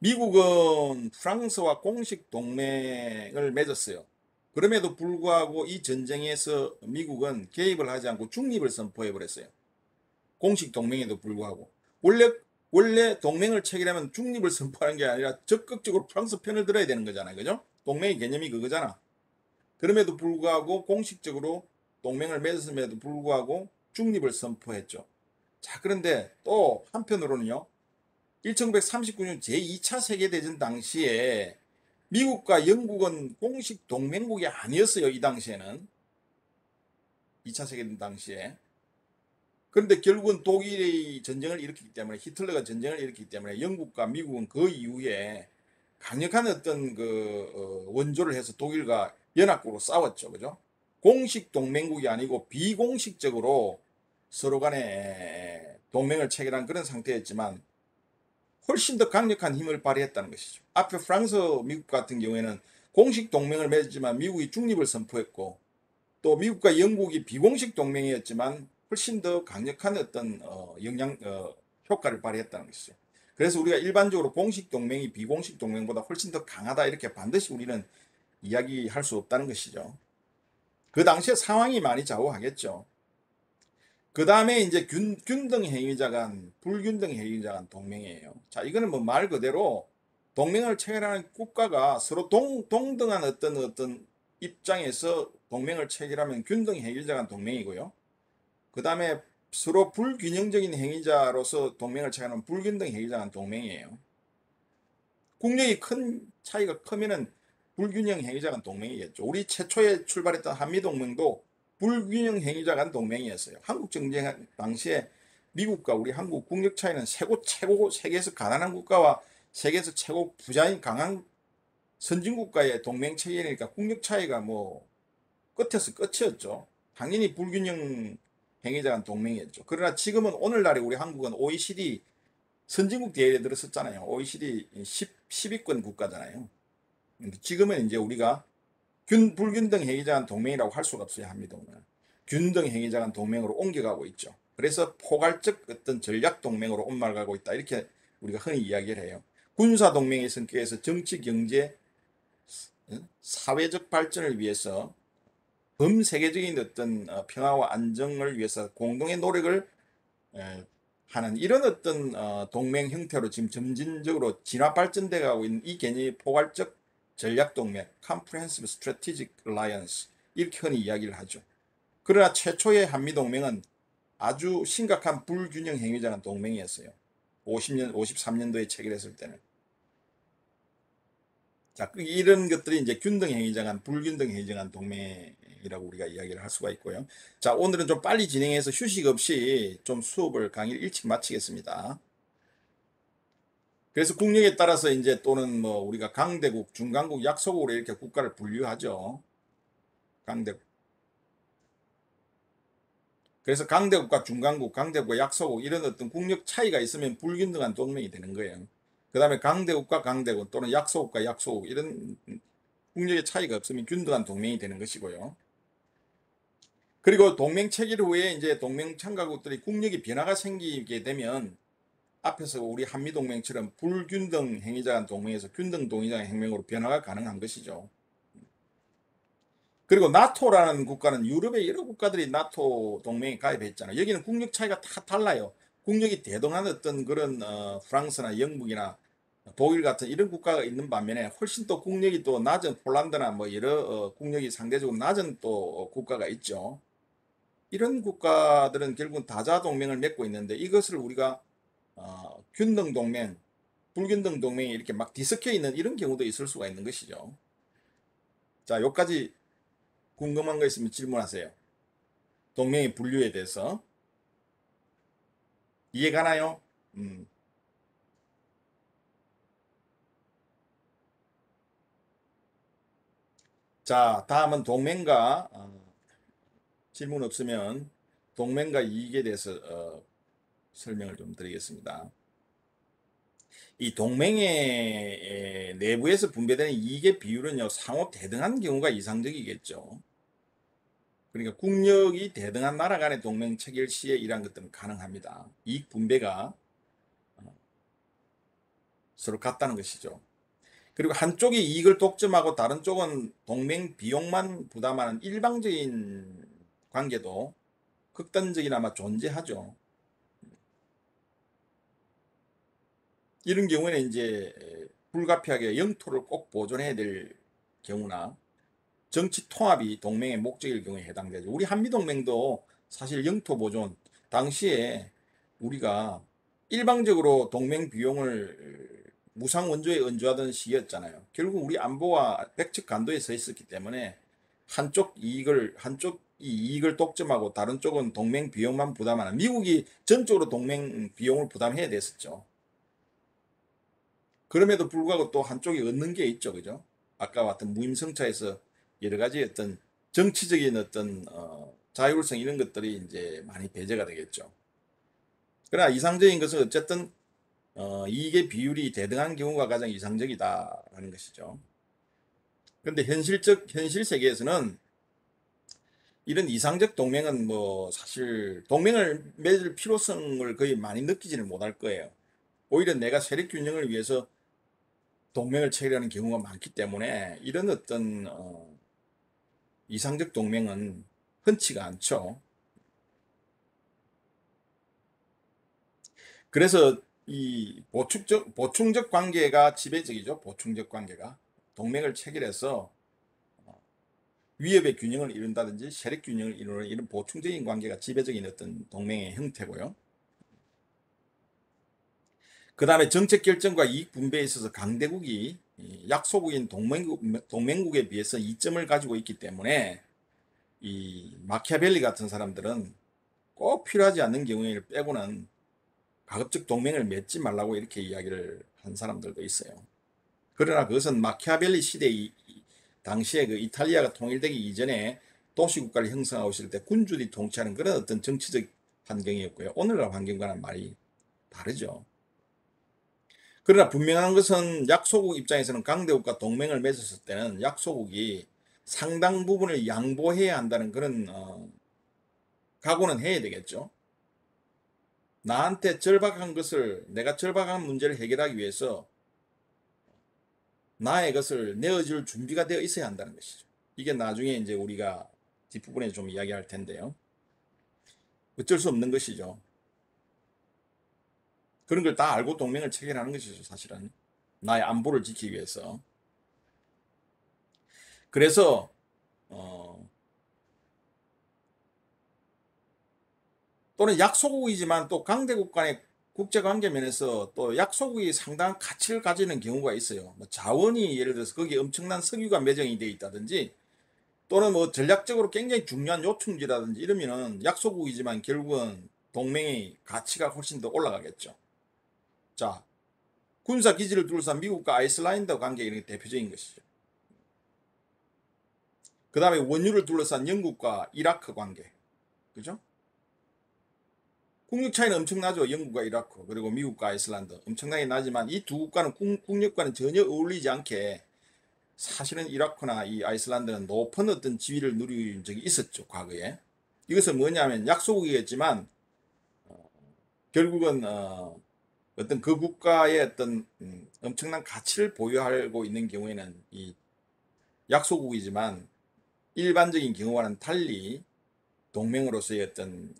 미국은 프랑스와 공식 동맹을 맺었어요. 그럼에도 불구하고 이 전쟁에서 미국은 개입을 하지 않고 중립을 선포해 버렸어요. 공식 동맹에도 불구하고. 원래 동맹을 체결하면 중립을 선포하는 게 아니라 적극적으로 프랑스 편을 들어야 되는 거잖아요. 그죠? 동맹의 개념이 그거잖아. 그럼에도 불구하고 공식적으로 동맹을 맺었음에도 불구하고 중립을 선포했죠. 자, 그런데 또 한편으로는요. 1939년 제2차 세계대전 당시에 미국과 영국은 공식 동맹국이 아니었어요. 이 당시에는. 2차 세계대전 당시에. 그런데 결국은 독일이 전쟁을 일으켰기 때문에 히틀러가 전쟁을 일으켰기 때문에 영국과 미국은 그 이후에 강력한 어떤 원조를 해서 독일과 연합국으로 싸웠죠. 그죠? 공식 동맹국이 아니고 비공식적으로 서로 간에 동맹을 체결한 그런 상태였지만 훨씬 더 강력한 힘을 발휘했다는 것이죠. 앞에 프랑스, 미국 같은 경우에는 공식 동맹을 맺었지만 미국이 중립을 선포했고 또 미국과 영국이 비공식 동맹이었지만 훨씬 더 강력한 어떤 효과를 발휘했다는 것이죠. 그래서 우리가 일반적으로 공식 동맹이 비공식 동맹보다 훨씬 더 강하다 이렇게 반드시 우리는 이야기할 수 없다는 것이죠. 그 당시에 상황이 많이 좌우하겠죠. 그 다음에 이제 균등 행위자 간, 불균등 행위자 간 동맹이에요. 자, 이거는 뭐 말 그대로 동맹을 체결하는 국가가 서로 동등한 어떤 입장에서 동맹을 체결하면 균등 행위자 간 동맹이고요. 그 다음에 서로 불균형적인 행위자로서 동맹을 체결하면 불균등 행위자 간 동맹이에요. 국력이 큰 차이가 크면은 불균형 행위자 간 동맹이겠죠. 우리 최초에 출발했던 한미동맹도 불균형 행위자 간 동맹이었어요. 한국 정쟁 당시에 미국과 우리 한국 국력 차이는 최고 세계에서 가난한 국가와 세계에서 최고 부자인 강한 선진국가의 동맹 체계니까 국력 차이가 뭐 끝에서 끝이었죠. 당연히 불균형 행위자 간 동맹이었죠. 그러나 지금은 오늘날에 우리 한국은 OECD 선진국 대회에 들었었잖아요. OECD 10위권 국가잖아요. 지금은 이제 우리가 불균등 행위자 간 동맹이라고 할 수가 없어요. 한미동맹은. 균등 행위자 간 동맹으로 옮겨가고 있죠. 그래서 포괄적 어떤 전략 동맹으로 옮아가고 있다. 이렇게 우리가 흔히 이야기를 해요. 군사 동맹의 성격에서 정치, 경제, 사회적 발전을 위해서 범세계적인 어떤 평화와 안정을 위해서 공동의 노력을 하는 이런 어떤 동맹 형태로 지금 점진적으로 진화 발전돼 가고 있는 이 개념이 포괄적 전략 동맹, Comprehensive Strategic Alliance 이렇게 흔히 이야기를 하죠. 그러나 최초의 한미 동맹은 아주 심각한 불균형 행위자는 동맹이었어요. 50년, 53년도에 체결했을 때는. 자, 이런 것들이 이제 균등 행위장한 불균등 행위장한 동맹이라고 우리가 이야기를 할 수가 있고요. 자, 오늘은 좀 빨리 진행해서 휴식 없이 좀 수업을 강의를 일찍 마치겠습니다. 그래서 국력에 따라서 이제 또는 뭐 우리가 강대국, 중강국, 약소국으로 이렇게 국가를 분류하죠. 강대국. 그래서 강대국과 중강국, 강대국과 약소국 이런 어떤 국력 차이가 있으면 불균등한 동맹이 되는 거예요. 그 다음에 강대국과 강대국 또는 약소국과 약소국 이런 국력의 차이가 없으면 균등한 동맹이 되는 것이고요. 그리고 동맹 체결 후에 이제 동맹 참가국들이 국력이 변화가 생기게 되면 앞에서 우리 한미동맹처럼 불균등 행위자 간 동맹에서 균등 동의자 행명으로 변화가 가능한 것이죠. 그리고 나토라는 국가는 유럽의 여러 국가들이 나토 동맹에 가입했잖아요. 여기는 국력 차이가 다 달라요. 국력이 대등한 어떤 그런 프랑스나 영국이나 독일 같은 이런 국가가 있는 반면에 훨씬 또 국력이 또 낮은 폴란드나 뭐 여러 국력이 상대적으로 낮은 또 국가가 있죠. 이런 국가들은 결국은 다자 동맹을 맺고 있는데 이것을 우리가 균등 동맹, 불균등 동맹이 이렇게 막 뒤섞여 있는 이런 경우도 있을 수가 있는 것이죠. 자, 여기까지 궁금한 거 있으면 질문하세요. 동맹의 분류에 대해서 이해가나요? 음. 자, 다음은 동맹과 질문 없으면 동맹과 이익에 대해서 설명을 좀 드리겠습니다. 이 동맹의 내부에서 분배되는 이익의 비율은요, 상호 대등한 경우가 이상적이겠죠. 그러니까 국력이 대등한 나라 간의 동맹 체결 시에 이러한 것들은 가능합니다. 이익 분배가 서로 같다는 것이죠. 그리고 한쪽이 이익을 독점하고 다른 쪽은 동맹 비용만 부담하는 일방적인 관계도 극단적이나마 존재하죠. 이런 경우에는 이제 불가피하게 영토를 꼭 보존해야 될 경우나 정치 통합이 동맹의 목적일 경우에 해당되죠. 우리 한미동맹도 사실 영토 보존, 당시에 우리가 일방적으로 동맹 비용을 무상 원조에 언조하던 시기였잖아요. 결국 우리 안보가 백척 간도에 서 있었기 때문에 한쪽이 이익을 독점하고 다른 쪽은 동맹 비용만 부담하는, 미국이 전적으로 동맹 비용을 부담해야 됐었죠. 그럼에도 불구하고 또 한쪽이 얻는 게 있죠. 그죠? 아까 같은 무임승차에서 여러 가지 어떤 정치적인 어떤 자율성 이런 것들이 이제 많이 배제가 되겠죠. 그러나 이상적인 것은 어쨌든 이익의 비율이 대등한 경우가 가장 이상적이다라는 것이죠. 그런데 현실 세계에서는 이런 이상적 동맹은 뭐 사실 동맹을 맺을 필요성을 거의 많이 느끼지는 못할 거예요. 오히려 내가 세력 균형을 위해서 동맹을 체결하는 경우가 많기 때문에 이런 어떤 이상적 동맹은 흔치가 않죠. 그래서 이 보충적 관계가 지배적이죠. 보충적 관계가 동맹을 체결해서 위협의 균형을 이룬다든지 세력 균형을 이루는 이런 보충적인 관계가 지배적인 어떤 동맹의 형태고요. 그 다음에 정책 결정과 이익 분배에 있어서 강대국이 약소국인 동맹국에 비해서 이점을 가지고 있기 때문에 이 마키아벨리 같은 사람들은 꼭 필요하지 않는 경우에 빼고는 가급적 동맹을 맺지 말라고 이렇게 이야기를 한 사람들도 있어요. 그러나 그것은 마키아벨리 시대 당시에 그 이탈리아가 통일되기 이전에 도시국가를 형성하고 있을 때 군주들이 통치하는 그런 어떤 정치적 환경이었고요. 오늘날 환경과는 말이 다르죠. 그러나 분명한 것은 약소국 입장에서는 강대국과 동맹을 맺었을 때는 약소국이 상당 부분을 양보해야 한다는 그런 각오는 해야 되겠죠. 나한테 절박한 것을, 내가 절박한 문제를 해결하기 위해서 나의 것을 내어줄 준비가 되어 있어야 한다는 것이죠. 이게 나중에 이제 우리가 뒷부분에 좀 이야기할 텐데요. 어쩔 수 없는 것이죠. 그런 걸 다 알고 동맹을 체결하는 것이죠, 사실은. 나의 안보를 지키기 위해서. 그래서 어, 또는 약소국이지만 또 강대국 간의 국제관계 면에서 또 약소국이 상당한 가치를 가지는 경우가 있어요. 뭐 자원이 예를 들어서 거기에 엄청난 석유가 매장이 되어 있다든지 또는 뭐 전략적으로 굉장히 중요한 요충지라든지 이러면은 약소국이지만 결국은 동맹의 가치가 훨씬 더 올라가겠죠. 자, 군사 기지를 둘러싼 미국과 아이슬란드 관계 이런 게 대표적인 것이죠. 그 다음에 원유를 둘러싼 영국과 이라크 관계. 그죠? 국력 차이는 엄청나죠. 영국과 이라크 그리고 미국과 아이슬란드 엄청나게 나지만 이 두 국가는 국력과는 전혀 어울리지 않게 사실은 이라크나 이 아이슬란드는 높은 어떤 지위를 누린 적이 있었죠. 과거에. 이것은 뭐냐면 약소국이겠지만 결국은 어떤 그 국가의 어떤 엄청난 가치를 보유하고 있는 경우에는 이 약소국이지만 일반적인 경우와는 달리 동맹으로서의 어떤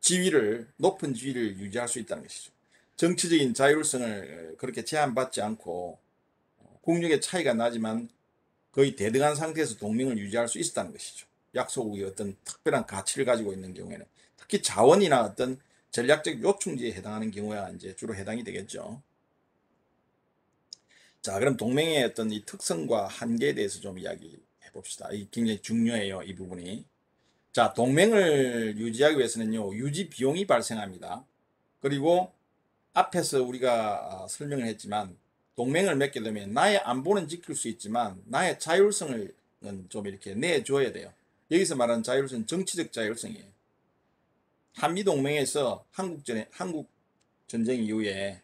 지위를 높은 지위를 유지할 수 있다는 것이죠. 정치적인 자율성을 그렇게 제한받지 않고 국력의 차이가 나지만 거의 대등한 상태에서 동맹을 유지할 수 있었다는 것이죠. 약소국이 어떤 특별한 가치를 가지고 있는 경우에는 특히 자원이나 어떤 전략적 요충지에 해당하는 경우야 이제 주로 해당이 되겠죠. 자, 그럼 동맹의 어떤 이 특성과 한계에 대해서 좀 이야기해 봅시다. 이 굉장히 중요해요, 이 부분이. 자, 동맹을 유지하기 위해서는요, 유지 비용이 발생합니다. 그리고 앞에서 우리가 설명을 했지만, 동맹을 맺게 되면 나의 안보는 지킬 수 있지만, 나의 자율성을 좀 이렇게 내줘야 돼요. 여기서 말하는 자율성은 정치적 자율성이에요. 한미동맹에서 한국 전쟁 이후에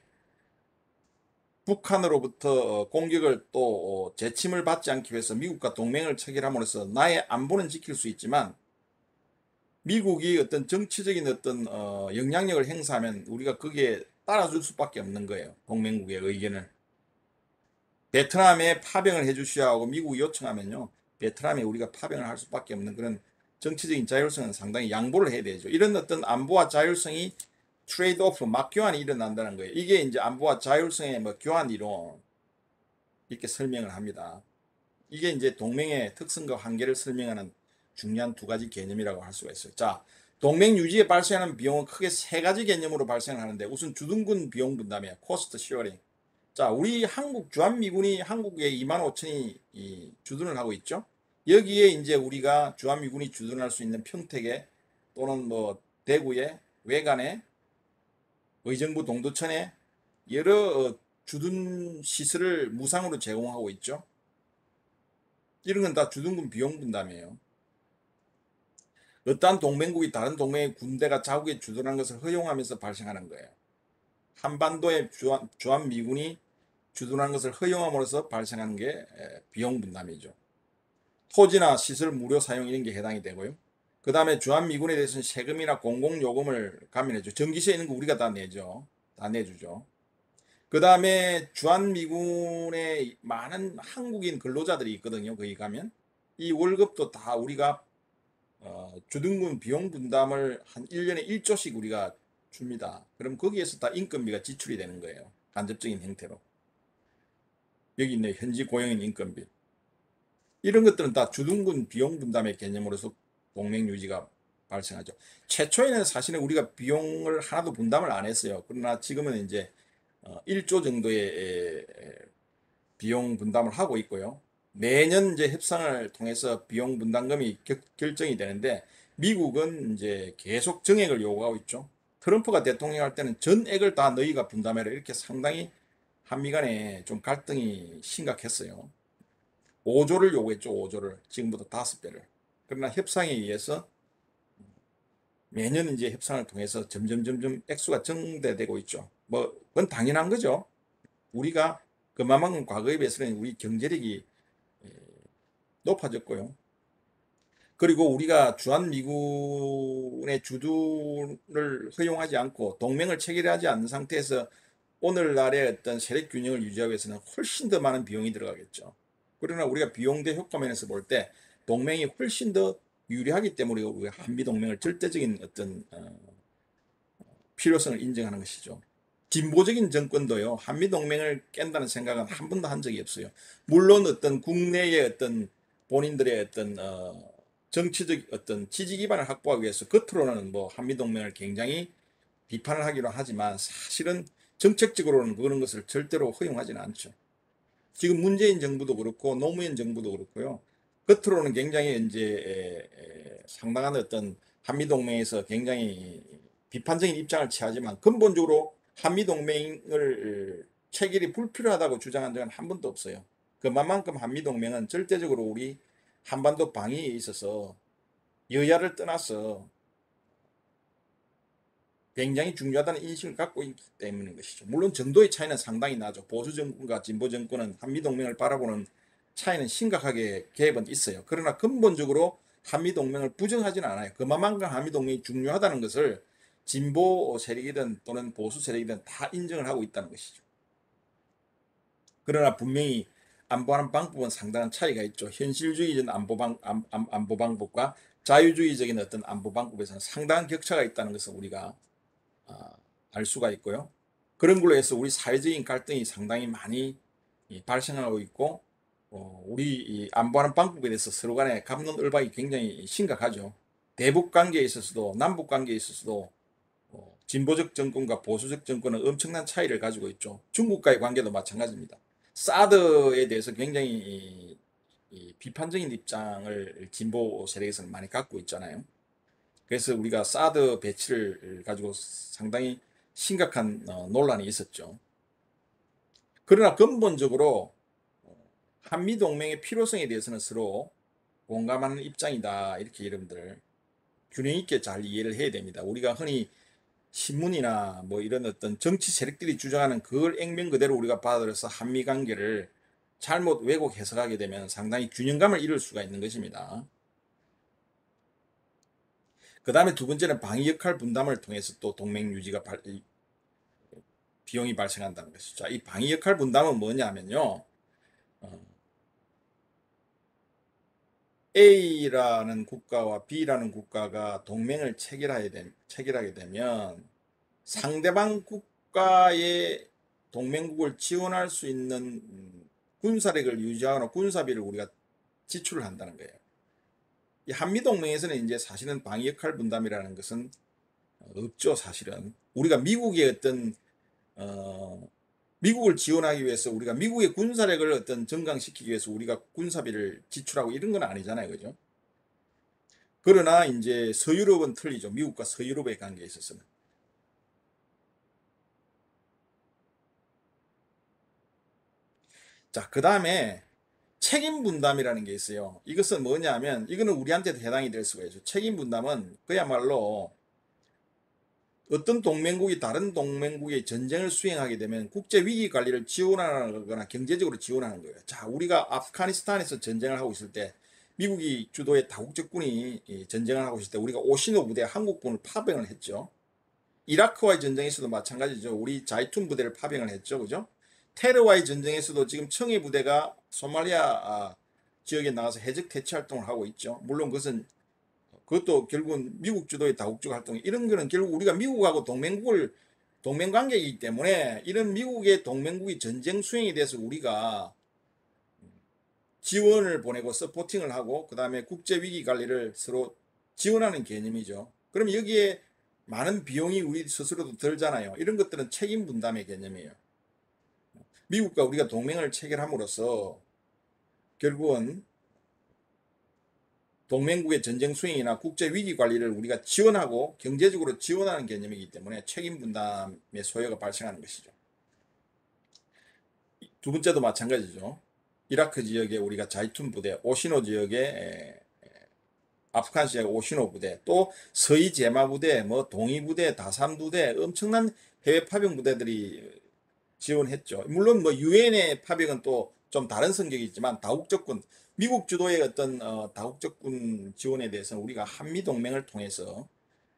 북한으로부터 공격을 또 재침을 받지 않기 위해서 미국과 동맹을 체결함으로써 나의 안보는 지킬 수 있지만 미국이 어떤 정치적인 어떤 영향력을 행사하면 우리가 거기에 따라줄 수밖에 없는 거예요. 동맹국의 의견을. 베트남에 파병을 해주시오 하고 미국이 요청하면요. 베트남에 우리가 파병을 할 수밖에 없는 그런 정치적인 자율성은 상당히 양보를 해야 되죠. 이런 어떤 안보와 자율성이 트레이드 오프, 막교환이 일어난다는 거예요. 이게 이제 안보와 자율성의 뭐 교환 이론 이렇게 설명을 합니다. 이게 이제 동맹의 특성과 한계를 설명하는 중요한 두 가지 개념이라고 할 수가 있어요. 자, 동맹 유지에 발생하는 비용은 크게 세 가지 개념으로 발생하는데 우선 주둔군 비용 분담이에요. 코스트 시어링. 자, 우리 한국 주한미군이 한국에 2만 5천이 주둔을 하고 있죠. 여기에 이제 우리가 주한미군이 주둔할 수 있는 평택에 또는 뭐 대구에 외관에 의정부 동두천에 여러 주둔 시설을 무상으로 제공하고 있죠. 이런 건 다 주둔군 비용 분담이에요. 어떠한 동맹국이 다른 동맹의 군대가 자국에 주둔하는 것을 허용하면서 발생하는 거예요. 한반도의 주한미군이 주둔하는 것을 허용함으로써 발생하는 게 비용 분담이죠. 토지나 시설 무료 사용 이런 게 해당이 되고요. 그 다음에 주한미군에 대해서는 세금이나 공공요금을 감면해줘. 전기세 있는 거 우리가 다 내죠. 다 내주죠. 그 다음에 주한미군에 많은 한국인 근로자들이 있거든요. 거기 가면. 이 월급도 다 우리가 주둔군 비용 분담을 한 1년에 1조씩 우리가 줍니다. 그럼 거기에서 다 인건비가 지출이 되는 거예요. 간접적인 형태로. 여기 있네. 현지 고용인 인건비. 이런 것들은 다 주둔군 비용 분담의 개념으로서 동맹 유지가 발생하죠. 최초에는 사실은 우리가 비용을 하나도 분담을 안 했어요. 그러나 지금은 이제 1조 정도의 비용 분담을 하고 있고요. 매년 이제 협상을 통해서 비용 분담금이 결정이 되는데 미국은 이제 계속 정액을 요구하고 있죠. 트럼프가 대통령 할 때는 전액을 다 너희가 분담해라 이렇게 상당히 한미 간에 좀 갈등이 심각했어요. 5조를 요구했죠. 5조를 지금부터 5배를. 그러나 협상에 의해서 매년 이제 협상을 통해서 점점 액수가 증대되고 있죠. 뭐 그건 당연한 거죠. 우리가 그만큼 과거에 비해서는 우리 경제력이 높아졌고요. 그리고 우리가 주한미군의 주둔을 허용하지 않고 동맹을 체결하지 않는 상태에서 오늘날의 어떤 세력 균형을 유지하기 위해서는 훨씬 더 많은 비용이 들어가겠죠. 그러나 우리가 비용 대 효과 면에서 볼 때 동맹이 훨씬 더 유리하기 때문에 우리가 한미 동맹을 절대적인 어떤 필요성을 인정하는 것이죠. 진보적인 정권도요, 한미 동맹을 깬다는 생각은 한 번도 한 적이 없어요. 물론 어떤 국내의 어떤 본인들의 어떤 정치적 어떤 지지 기반을 확보하기 위해서 겉으로는 뭐 한미 동맹을 굉장히 비판을 하기로 하지만 사실은 정책적으로는 그런 것을 절대로 허용하지는 않죠. 지금 문재인 정부도 그렇고 노무현 정부도 그렇고요. 겉으로는 굉장히 이제 상당한 어떤 한미 동맹에서 굉장히 비판적인 입장을 취하지만 근본적으로 한미 동맹을 체결이 불필요하다고 주장한 적은 한 번도 없어요. 그만큼 한미 동맹은 절대적으로 우리 한반도 방위에 있어서 여야를 떠나서 굉장히 중요하다는 인식을 갖고 있기 때문인 것이죠. 물론 정도의 차이는 상당히 나죠. 보수 정권과 진보 정권은 한미 동맹을 바라보는 차이는 심각하게 갭은 있어요. 그러나 근본적으로 한미 동맹을 부정하지는 않아요. 그만큼 한미 동맹이 중요하다는 것을 진보 세력이든 또는 보수 세력이든 다 인정을 하고 있다는 것이죠. 그러나 분명히 안보하는 방법은 상당한 차이가 있죠. 현실주의적인 안보 방법과 자유주의적인 어떤 안보 방법에서는 상당한 격차가 있다는 것을 우리가 알 수가 있고요. 그런 걸로 해서 우리 사회적인 갈등이 상당히 많이 발생하고 있고, 우리 안보하는 방법에 대해서 서로 간에 갑론을박이 굉장히 심각하죠. 대북 관계에 있어서도 남북 관계에 있어서도 진보적 정권과 보수적 정권은 엄청난 차이를 가지고 있죠. 중국과의 관계도 마찬가지입니다. 사드에 대해서 굉장히 비판적인 입장을 진보 세력에서는 많이 갖고 있잖아요. 그래서 우리가 사드 배치를 가지고 상당히 심각한 논란이 있었죠. 그러나 근본적으로 한미 동맹의 필요성에 대해서는 서로 공감하는 입장이다. 이렇게 여러분들 균형 있게 잘 이해를 해야 됩니다. 우리가 흔히 신문이나 뭐 이런 어떤 정치 세력들이 주장하는 그걸 액면 그대로 우리가 받아들여서 한미 관계를 잘못 왜곡 해석하게 되면 상당히 균형감을 잃을 수가 있는 것입니다. 그 다음에 두 번째는 방위 역할 분담을 통해서 또 동맹 유지가 비용이 발생한다는 것이죠. 이 방위 역할 분담은 뭐냐면요. A라는 국가와 B라는 국가가 동맹을 체결하게 되면 상대방 국가의 동맹국을 지원할 수 있는 군사력을 유지하거나 군사비를 우리가 지출을 한다는 거예요. 이 한미동맹에서는 이제 사실은 방위 역할 분담이라는 것은 없죠, 사실은. 우리가 미국의 어떤 미국을 지원하기 위해서 우리가 미국의 군사력을 어떤 증강시키기 위해서 우리가 군사비를 지출하고 이런 건 아니잖아요. 그죠? 그러나 이제 서유럽은 틀리죠. 미국과 서유럽의 관계에 있어서는. 자, 그 다음에 책임 분담이라는 게 있어요. 이것은 뭐냐면 이거는 우리한테도 해당이 될 수가 있죠. 책임 분담은 그야말로 어떤 동맹국이 다른 동맹국의 전쟁을 수행하게 되면 국제 위기 관리를 지원하거나 경제적으로 지원하는 거예요. 자, 우리가 아프가니스탄에서 전쟁을 하고 있을 때 미국이 주도의 다국적군이 전쟁을 하고 있을 때 우리가 오시노 부대 한국군을 파병을 했죠. 이라크와의 전쟁에서도 마찬가지죠. 우리 자이툰 부대를 파병을 했죠. 그죠? 테러와의 전쟁에서도 지금 청해 부대가 소말리아 지역에 나가서 해적 퇴치 활동을 하고 있죠. 물론 그것도 결국은 미국 주도의 다국적 활동, 이런 거는 결국 우리가 미국하고 동맹 관계이기 때문에 이런 미국의 동맹국이 전쟁 수행에 대해서 우리가 지원을 보내고 서포팅을 하고 그 다음에 국제 위기 관리를 서로 지원하는 개념이죠. 그럼 여기에 많은 비용이 우리 스스로도 들잖아요. 이런 것들은 책임 분담의 개념이에요. 미국과 우리가 동맹을 체결함으로써 결국은 동맹국의 전쟁 수행이나 국제 위기 관리를 우리가 지원하고 경제적으로 지원하는 개념이기 때문에 책임 분담의 소요가 발생하는 것이죠. 두 번째도 마찬가지죠. 이라크 지역에 우리가 자이툰 부대, 오시노 지역에 아프간 지역 오시노 부대, 또 서희 제마 부대, 뭐 동이 부대, 다산 부대, 엄청난 해외 파병 부대들이 지원했죠. 물론 뭐 유엔의 파병은 또 좀 다른 성격이 있지만 다국적군, 미국 주도의 어떤 다국적군 지원에 대해서는 우리가 한미 동맹을 통해서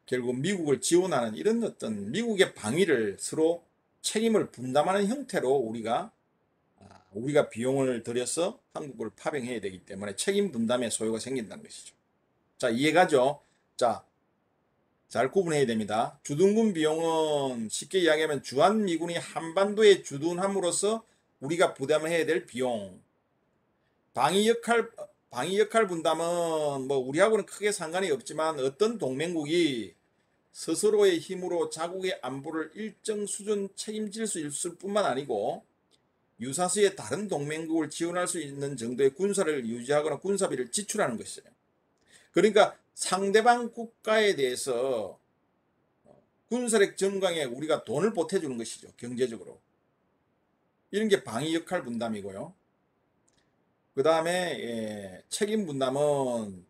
결국 미국을 지원하는 이런 어떤 미국의 방위를 서로 책임을 분담하는 형태로 우리가 비용을 들여서 한국을 파병해야 되기 때문에 책임 분담의 소요가 생긴다는 것이죠. 자, 이해가죠? 자, 잘 구분해야 됩니다. 주둔군 비용은 쉽게 이야기하면 주한미군이 한반도에 주둔함으로써 우리가 부담해야 될 비용. 방위 역할 분담은 뭐 우리하고는 크게 상관이 없지만 어떤 동맹국이 스스로의 힘으로 자국의 안보를 일정 수준 책임질 수 있을 뿐만 아니고 유사시에 다른 동맹국을 지원할 수 있는 정도의 군사를 유지하거나 군사비를 지출하는 것이에요. 그러니까 상대방 국가에 대해서 군사력 증강에 우리가 돈을 보태주는 것이죠. 경제적으로. 이런 게 방위 역할 분담이고요. 그 다음에 책임 분담은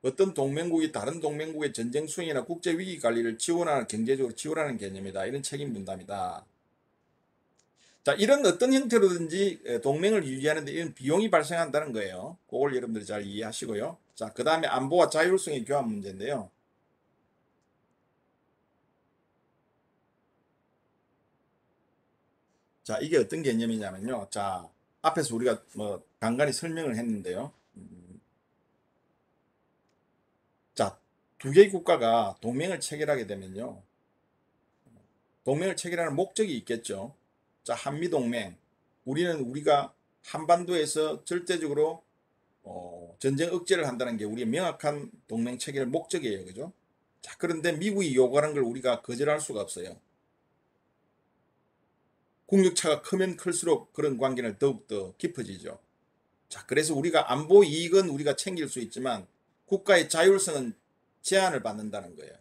어떤 동맹국이 다른 동맹국의 전쟁 수행이나 국제 위기 관리를 지원하는 경제적으로 지원하는 개념이다. 이런 책임 분담이다. 자, 이런 어떤 형태로든지 동맹을 유지하는 데 이런 비용이 발생한다는 거예요. 그걸 여러분들이 잘 이해하시고요. 자, 그 다음에 안보와 자율성의 교환 문제인데요. 자, 이게 어떤 개념이냐면요. 자, 앞에서 우리가 뭐 간간히 설명을 했는데요. 자, 두 개의 국가가 동맹을 체결하게 되면요. 동맹을 체결하는 목적이 있겠죠. 자, 한미동맹. 우리가 한반도에서 절대적으로 전쟁 억제를 한다는 게 우리의 명확한 동맹 체결 목적이에요. 그죠? 자, 그런데 미국이 요구하는 걸 우리가 거절할 수가 없어요. 국력차가 크면 클수록 그런 관계는 더욱더 깊어지죠. 자, 그래서 우리가 안보 이익은 우리가 챙길 수 있지만 국가의 자율성은 제한을 받는다는 거예요.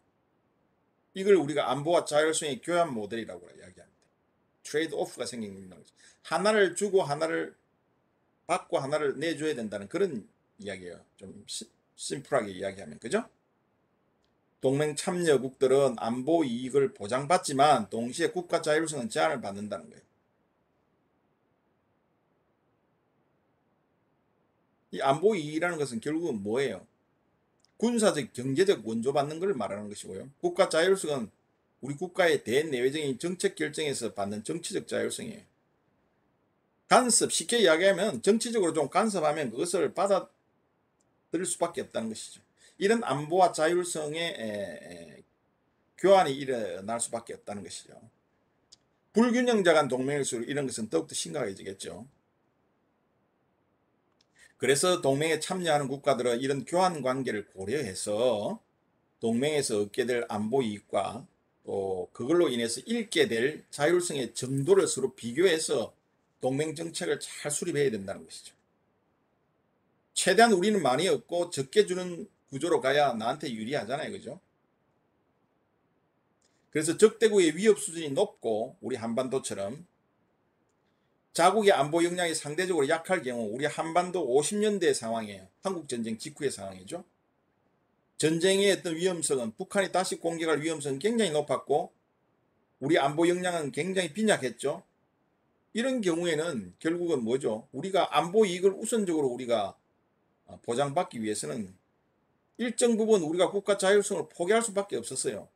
이걸 우리가 안보와 자율성의 교환 모델이라고 이야기합니다. 트레이드 오프가 생긴다는 거죠. 하나를 주고 하나를 받고 하나를 내줘야 된다는 그런 이야기예요. 좀 심플하게 이야기하면. 그죠? 동맹 참여국들은 안보 이익을 보장받지만 동시에 국가 자율성은 제한을 받는다는 거예요. 이 안보 이익이라는 것은 결국은 뭐예요? 군사적, 경제적 원조받는 걸 말하는 것이고요. 국가 자율성은 우리 국가의 대내외적인 정책 결정에서 받는 정치적 자율성이에요. 간섭, 쉽게 이야기하면 정치적으로 좀 간섭하면 그것을 받아들일 수밖에 없다는 것이죠. 이런 안보와 자율성의 교환이 일어날 수밖에 없다는 것이죠. 불균형자 간 동맹일수록 이런 것은 더욱더 심각해지겠죠. 그래서 동맹에 참여하는 국가들은 이런 교환 관계를 고려해서 동맹에서 얻게 될 안보 이익과 또 그걸로 인해서 잃게 될 자율성의 정도를 서로 비교해서 동맹 정책을 잘 수립해야 된다는 것이죠. 최대한 우리는 많이 얻고 적게 주는 구조로 가야 나한테 유리하잖아요. 그죠? 그래서 적대국의 위협 수준이 높고 우리 한반도처럼 자국의 안보 역량이 상대적으로 약할 경우 우리 한반도 50년대 상황이에요. 한국전쟁 직후의 상황이죠. 전쟁의 어떤 위험성은 북한이 다시 공격할 위험성은 굉장히 높았고 우리 안보 역량은 굉장히 빈약했죠. 이런 경우에는 결국은 뭐죠? 우리가 안보 이익을 우선적으로 우리가 보장받기 위해서는 일정 부분 우리가 국가 자율성을 포기할 수밖에 없었어요.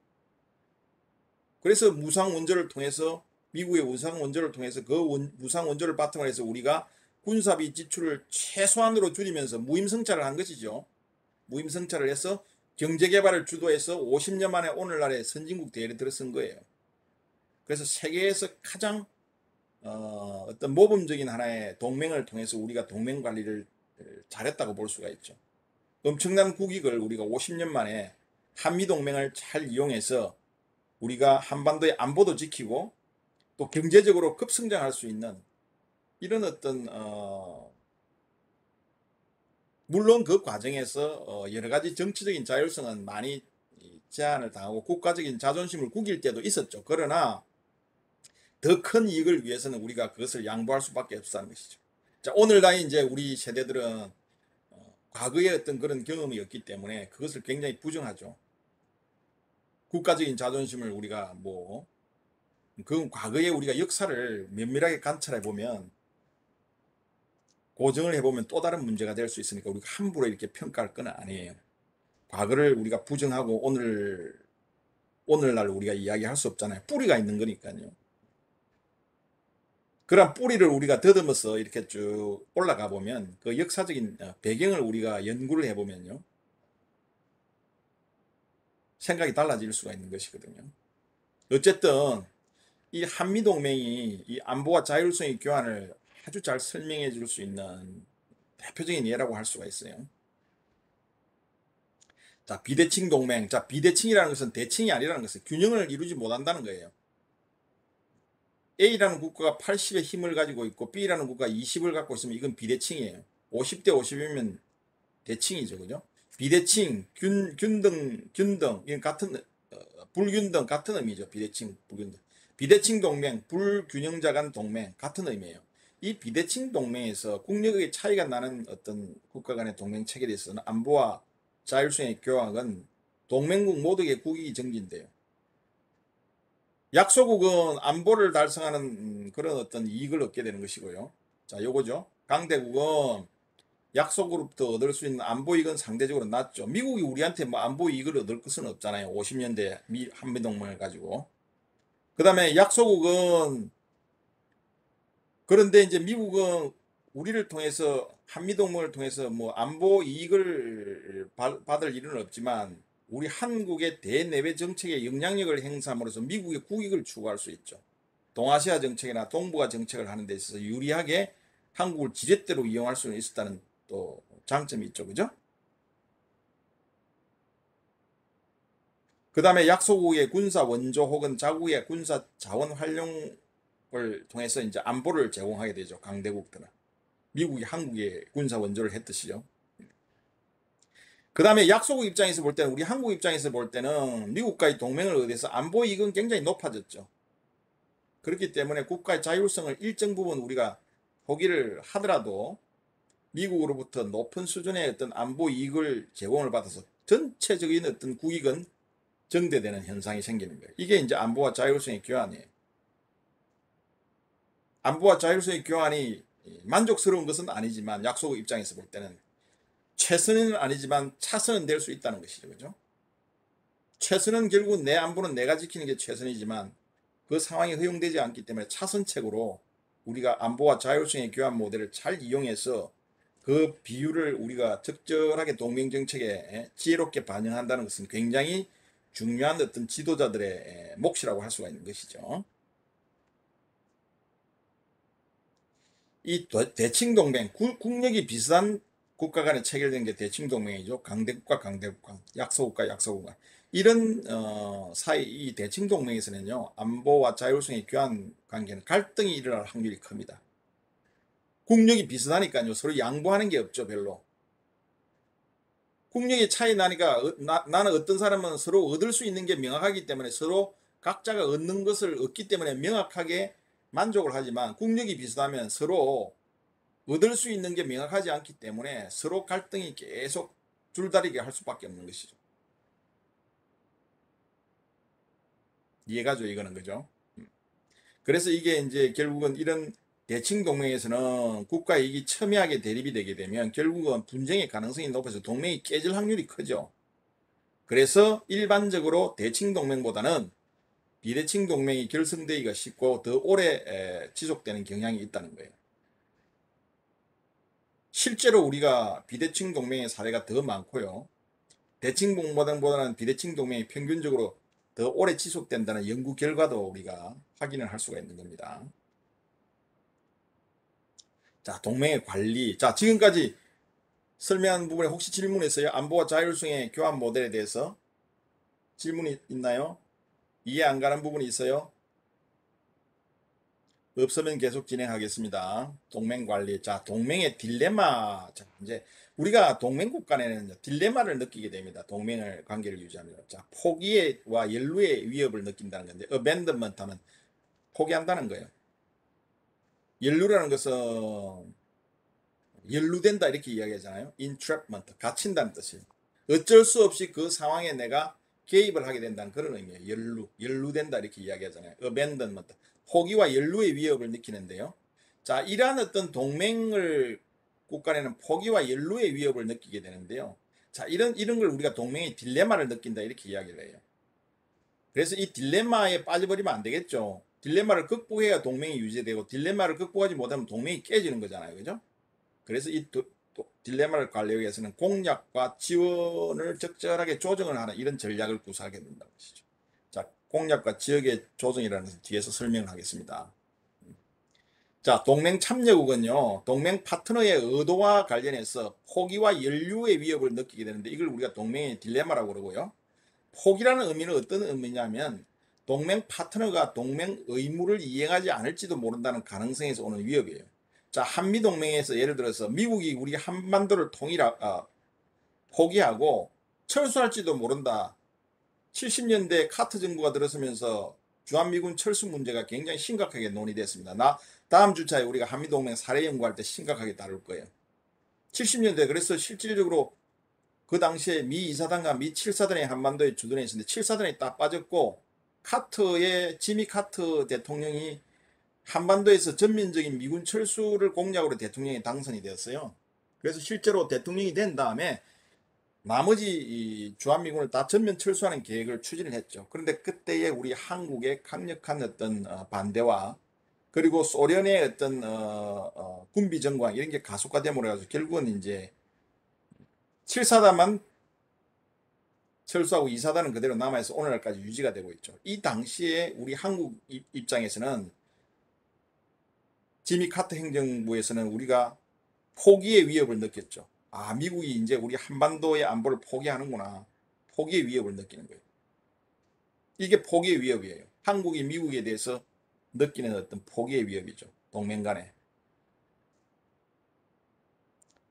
그래서 무상 원조를 통해서 미국의 무상 원조를 통해서 그 무상 원조를 바탕으로 해서 우리가 군사비 지출을 최소한으로 줄이면서 무임승차를 한 것이죠. 무임승차를 해서 경제개발을 주도해서 50년 만에 오늘날의 선진국 대열에 들어선 거예요. 그래서 세계에서 가장 어떤 모범적인 하나의 동맹을 통해서 우리가 동맹 관리를 잘했다고 볼 수가 있죠. 엄청난 국익을 우리가 50년 만에 한미동맹을 잘 이용해서 우리가 한반도의 안보도 지키고 또 경제적으로 급성장할 수 있는 이런 어떤 물론 그 과정에서 여러 가지 정치적인 자율성은 많이 제한을 당하고 국가적인 자존심을 구길 때도 있었죠. 그러나 더 큰 이익을 위해서는 우리가 그것을 양보할 수밖에 없다는 것이죠. 자, 오늘날 이제 우리 세대들은 과거에 어떤 그런 경험이 없기 때문에 그것을 굉장히 부정하죠. 국가적인 자존심을 우리가 그 과거에 우리가 역사를 면밀하게 관찰해 보면 고정을 해보면 또 다른 문제가 될 수 있으니까 우리가 함부로 이렇게 평가할 건 아니에요. 과거를 우리가 부정하고 오늘날 우리가 이야기할 수 없잖아요. 뿌리가 있는 거니까요. 그런 뿌리를 우리가 더듬어서 이렇게 쭉 올라가 보면 그 역사적인 배경을 우리가 연구를 해보면요. 생각이 달라질 수가 있는 것이거든요. 어쨌든 이 한미동맹이 이 안보와 자율성의 교환을 아주 잘 설명해 줄 수 있는 대표적인 예라고 할 수가 있어요. 자, 비대칭 동맹. 자, 비대칭이라는 것은 대칭이 아니라는 것은 균형을 이루지 못한다는 거예요. A라는 국가가 80의 힘을 가지고 있고 B라는 국가가 20을 갖고 있으면 이건 비대칭이에요. 50대 50이면 대칭이죠. 그죠? 비대칭, 균등, 이건 같은, 불균등 같은 의미죠. 비대칭, 불균등. 비대칭 동맹, 불균형자 간 동맹 같은 의미예요. 이 비대칭 동맹에서 국력의 차이가 나는 어떤 국가 간의 동맹 체계에 있어서는 안보와 자율성의 교환은 동맹국 모두에게 국익이 정진돼요. 약소국은 안보를 달성하는 그런 어떤 이익을 얻게 되는 것이고요. 자, 요거죠. 강대국은 약소국으로부터 얻을 수 있는 안보 이익은 상대적으로 낮죠. 미국이 우리한테 뭐 안보 이익을 얻을 것은 없잖아요. 50년대 한미동맹을 가지고. 그 다음에 약소국은 그런데 이제 미국은 우리를 통해서 한미동맹을 통해서 뭐 안보 이익을 받을 일은 없지만 우리 한국의 대내외 정책에 영향력을 행사함으로써 미국의 국익을 추구할 수 있죠. 동아시아 정책이나 동북아 정책을 하는 데 있어서 유리하게 한국을 지렛대로 이용할 수 있었다는 또 장점이 있죠. 그죠? 그 다음에 약소국의 군사 원조 혹은 자국의 군사 자원 활용을 통해서 이제 안보를 제공하게 되죠. 강대국들은. 미국이 한국에 군사 원조를 했듯이요. 그 다음에 약소국 입장에서 볼 때는 우리 한국 입장에서 볼 때는 미국과의 동맹을 의해서 안보 이익은 굉장히 높아졌죠. 그렇기 때문에 국가의 자율성을 일정 부분 우리가 포기를 하더라도 미국으로부터 높은 수준의 어떤 안보 이익을 제공을 받아서 전체적인 어떤 국익은 정대되는 현상이 생기는 거예요. 이게 이제 안보와 자율성의 교환이에요. 안보와 자율성의 교환이 만족스러운 것은 아니지만 약소국 입장에서 볼 때는 최선은 아니지만 차선은 될 수 있다는 것이죠. 그죠? 최선은 결국 내 안보는 내가 지키는 게 최선이지만 그 상황이 허용되지 않기 때문에 차선책으로 우리가 안보와 자율성의 교환 모델을 잘 이용해서 그 비율을 우리가 적절하게 동맹 정책에 지혜롭게 반영한다는 것은 굉장히 중요한 어떤 지도자들의 몫이라고 할 수가 있는 것이죠. 이 대칭동맹, 국력이 비슷한 국가 간에 체결된 게 대칭동맹이죠. 강대국과 강대국과, 약소국과 약소국과. 이런 사이 이 대칭동맹에서는요. 안보와 자율성의 교환 관계는 갈등이 일어날 확률이 큽니다. 국력이 비슷하니까요. 서로 양보하는 게 없죠. 별로. 국력의 차이 나니까 나는 어떤 사람은 서로 얻을 수 있는 게 명확하기 때문에 서로 각자가 얻는 것을 얻기 때문에 명확하게 만족을 하지만 국력이 비슷하면 서로 얻을 수 있는 게 명확하지 않기 때문에 서로 갈등이 계속 줄다리게 할 수밖에 없는 것이죠. 이해가죠, 이거는. 그죠? 그래서 이게 이제 결국은 이런 대칭 동맹에서는 국가 이익이 첨예하게 대립이 되게 되면 결국은 분쟁의 가능성이 높아서 동맹이 깨질 확률이 크죠. 그래서 일반적으로 대칭 동맹보다는 비대칭 동맹이 결성되기가 쉽고 더 오래 지속되는 경향이 있다는 거예요. 실제로 우리가 비대칭 동맹의 사례가 더 많고요. 대칭 동맹보다는 비대칭 동맹이 평균적으로 더 오래 지속된다는 연구 결과도 우리가 확인을 할 수가 있는 겁니다. 자, 동맹의 관리. 자, 지금까지 설명한 부분에 혹시 질문 있어요? 안보와 자율성의 교환 모델에 대해서 질문이 있나요? 이해 안 가는 부분이 있어요? 없으면 계속 진행하겠습니다. 동맹 관리. 자, 동맹의 딜레마. 자, 이제 우리가 동맹국 간에는 딜레마를 느끼게 됩니다. 동맹을 관계를 유지하면. 자, 포기와 연루의 위협을 느낀다는 건데, abandonment 하면 포기한다는 거예요. 연루라는 것은 연루된다 이렇게 이야기하잖아요. entrapment, 갇힌다는 뜻이에요. 어쩔 수 없이 그 상황에 내가 개입을 하게 된다는 그런 의미예요. 연루된다 이렇게 이야기하잖아요. abandonment, 포기와 연루의 위협을 느끼는데요. 자, 이러한 어떤 동맹을 국간에는 포기와 연루의 위협을 느끼게 되는데요. 자, 이런 걸 우리가 동맹의 딜레마를 느낀다 이렇게 이야기를 해요. 그래서 이 딜레마에 빠져버리면 안 되겠죠. 딜레마를 극복해야 동맹이 유지되고 딜레마를 극복하지 못하면 동맹이 깨지는 거잖아요. 그죠? 그래서 이 딜레마를 관리하기 위해서는 공약과 지원을 적절하게 조정을 하는 이런 전략을 구사하게 된다는 것이죠. 자, 공약과 지역의 조정이라는 것을 뒤에서 설명을 하겠습니다. 자, 동맹 참여국은요, 동맹 파트너의 의도와 관련해서 포기와 연루의 위협을 느끼게 되는데 이걸 우리가 동맹의 딜레마라고 그러고요. 포기라는 의미는 어떤 의미냐면 동맹 파트너가 동맹 의무를 이행하지 않을지도 모른다는 가능성에서 오는 위협이에요. 자, 한미동맹에서 예를 들어서 미국이 우리 한반도를 포기하고 철수할지도 모른다. 70년대 카트 정부가 들어서면서 주한미군 철수 문제가 굉장히 심각하게 논의됐습니다. 다음 주차에 우리가 한미동맹 사례 연구할 때 심각하게 다룰 거예요. 70년대 그래서 실질적으로 그 당시에 미 2사단과 미 7사단이 한반도에 주둔해 있었는데 7사단이 딱 빠졌고 지미 카트 대통령이 한반도에서 전면적인 미군 철수를 공약으로 대통령이 당선이 되었어요. 그래서 실제로 대통령이 된 다음에 나머지 주한미군을 다 전면 철수하는 계획을 추진을 했죠. 그런데 그때의 우리 한국의 강력한 어떤 반대와 그리고 소련의 어떤 군비 정광 이런 게 가속화됨으로 해서 결국은 이제 7사단만 철수하고 2사단은 그대로 남아있어 오늘날까지 유지가 되고 있죠. 이 당시에 우리 한국 입장에서는 지미 카터 행정부에서는 우리가 포기의 위협을 느꼈죠. 아, 미국이 이제 우리 한반도의 안보를 포기하는구나. 포기의 위협을 느끼는 거예요. 이게 포기의 위협이에요. 한국이 미국에 대해서 느끼는 어떤 포기의 위협이죠. 동맹 간에.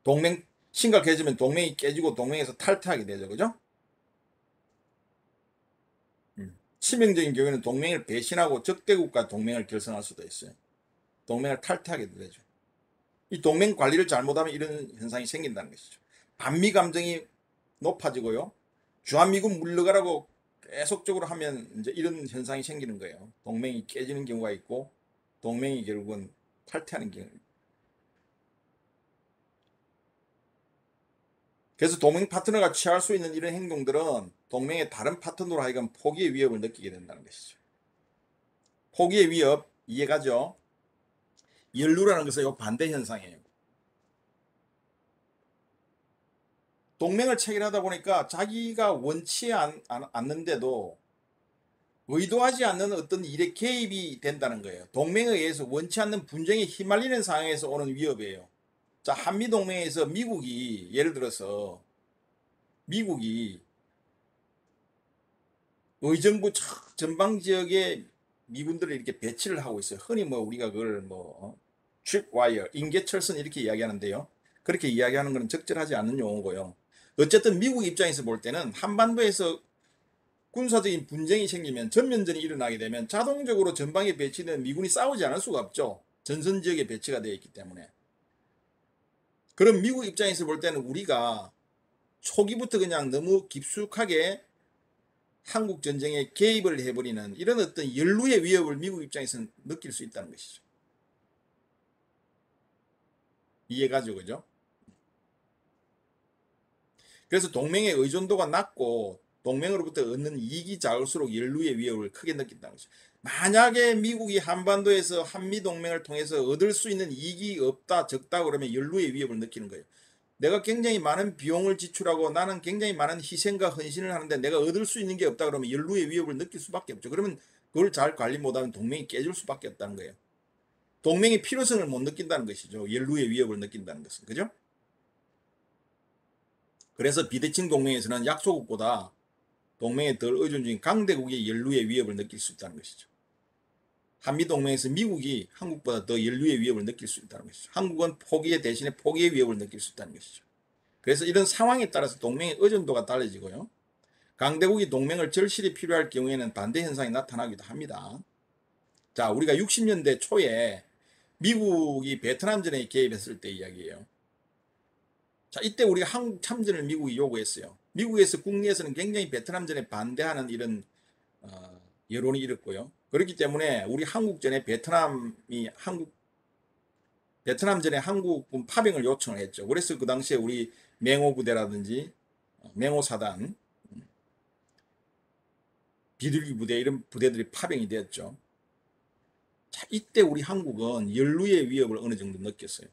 동맹 심각해지면 동맹이 깨지고 동맹에서 탈퇴하게 되죠. 그죠? 치명적인 경우에는 동맹을 배신하고 적대국과 동맹을 결성할 수도 있어요. 동맹을 탈퇴하게 되죠. 이 동맹 관리를 잘못하면 이런 현상이 생긴다는 것이죠. 반미 감정이 높아지고요. 주한미군 물러가라고 계속적으로 하면 이제 이런 현상이 생기는 거예요. 동맹이 깨지는 경우가 있고 동맹이 결국은 탈퇴하는 경우. 그래서 동맹 파트너가 취할 수 있는 이런 행동들은 동맹의 다른 파트너로 하여금 포기의 위협을 느끼게 된다는 것이죠. 포기의 위협 이해가죠? 연루라는 것은 이 반대 현상이에요. 동맹을 체결하다 보니까 자기가 원치 않는데도 의도하지 않는 어떤 일에 개입이 된다는 거예요. 동맹에 의해서 원치 않는 분쟁에 휘말리는 상황에서 오는 위협이에요. 자, 한미동맹에서 미국이 예를 들어서 미국이 의정부 전방 지역에 미군들을 이렇게 배치를 하고 있어요. 흔히 뭐 우리가 그걸 뭐 트립와이어, 인계철선 이렇게 이야기하는데요. 그렇게 이야기하는 것은 적절하지 않은 용어고요. 어쨌든 미국 입장에서 볼 때는 한반도에서 군사적인 분쟁이 생기면 전면전이 일어나게 되면 자동적으로 전방에 배치된 미군이 싸우지 않을 수가 없죠. 전선 지역에 배치가 되어 있기 때문에. 그럼 미국 입장에서 볼 때는 우리가 초기부터 그냥 너무 깊숙하게 한국 전쟁에 개입을 해버리는 이런 어떤 연루의 위협을 미국 입장에서는 느낄 수 있다는 것이죠. 이해가죠, 그죠? 그래서 동맹의 의존도가 낮고 동맹으로부터 얻는 이익이 작을수록 연루의 위협을 크게 느낀다는 것이죠. 만약에 미국이 한반도에서 한미동맹을 통해서 얻을 수 있는 이익이 없다, 적다 그러면 연루의 위협을 느끼는 거예요. 내가 굉장히 많은 비용을 지출하고 나는 굉장히 많은 희생과 헌신을 하는데 내가 얻을 수 있는 게 없다 그러면 연루의 위협을 느낄 수밖에 없죠. 그러면 그걸 잘 관리 못하면 동맹이 깨질 수밖에 없다는 거예요. 동맹의 필요성을 못 느낀다는 것이죠. 연루의 위협을 느낀다는 것은. 그죠? 그래서 비대칭 동맹에서는 약소국보다 동맹에 덜 의존적인 강대국의 연루의 위협을 느낄 수 있다는 것이죠. 한미동맹에서 미국이 한국보다 더 연루의 위협을 느낄 수 있다는 것이죠. 한국은 포기의 대신에 포기의 위협을 느낄 수 있다는 것이죠. 그래서 이런 상황에 따라서 동맹의 의존도가 달라지고요. 강대국이 동맹을 절실히 필요할 경우에는 반대 현상이 나타나기도 합니다. 자, 우리가 60년대 초에 미국이 베트남전에 개입했을 때 이야기예요. 자, 이때 우리가 한국 참전을 미국이 요구했어요. 미국에서 국내에서는 굉장히 베트남전에 반대하는 이런 여론이 일었고요. 그렇기 때문에 우리 한국전에 베트남전에 한국군 파병을 요청을 했죠. 그래서 그 당시에 우리 맹호 부대라든지 맹호 사단, 비둘기 부대 이런 부대들이 파병이 되었죠. 이때 우리 한국은 연루의 위협을 어느 정도 느꼈어요.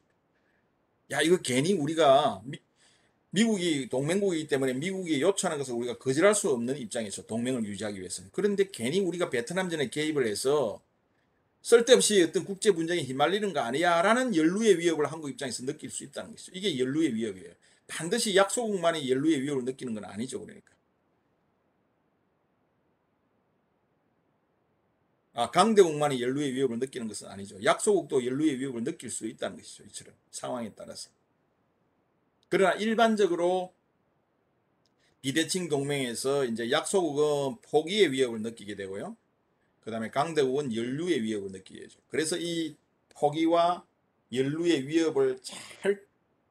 야, 이거 괜히 우리가 미국이 동맹국이기 때문에 미국이 요청하는 것을 우리가 거절할 수 없는 입장에서 동맹을 유지하기 위해서는. 그런데 괜히 우리가 베트남전에 개입을 해서 쓸데없이 어떤 국제 분쟁에 휘말리는 거 아니야라는 연루의 위협을 한국 입장에서 느낄 수 있다는 것이죠. 이게 연루의 위협이에요. 반드시 약소국만이 연루의 위협을 느끼는 건 아니죠. 그러니까. 강대국만이 연루의 위협을 느끼는 것은 아니죠. 약소국도 연루의 위협을 느낄 수 있다는 것이죠. 이처럼 상황에 따라서. 그러나 일반적으로 비대칭 동맹에서 이제 약소국은 포기의 위협을 느끼게 되고요. 그 다음에 강대국은 연루의 위협을 느끼게 되죠. 그래서 이 포기와 연루의 위협을 잘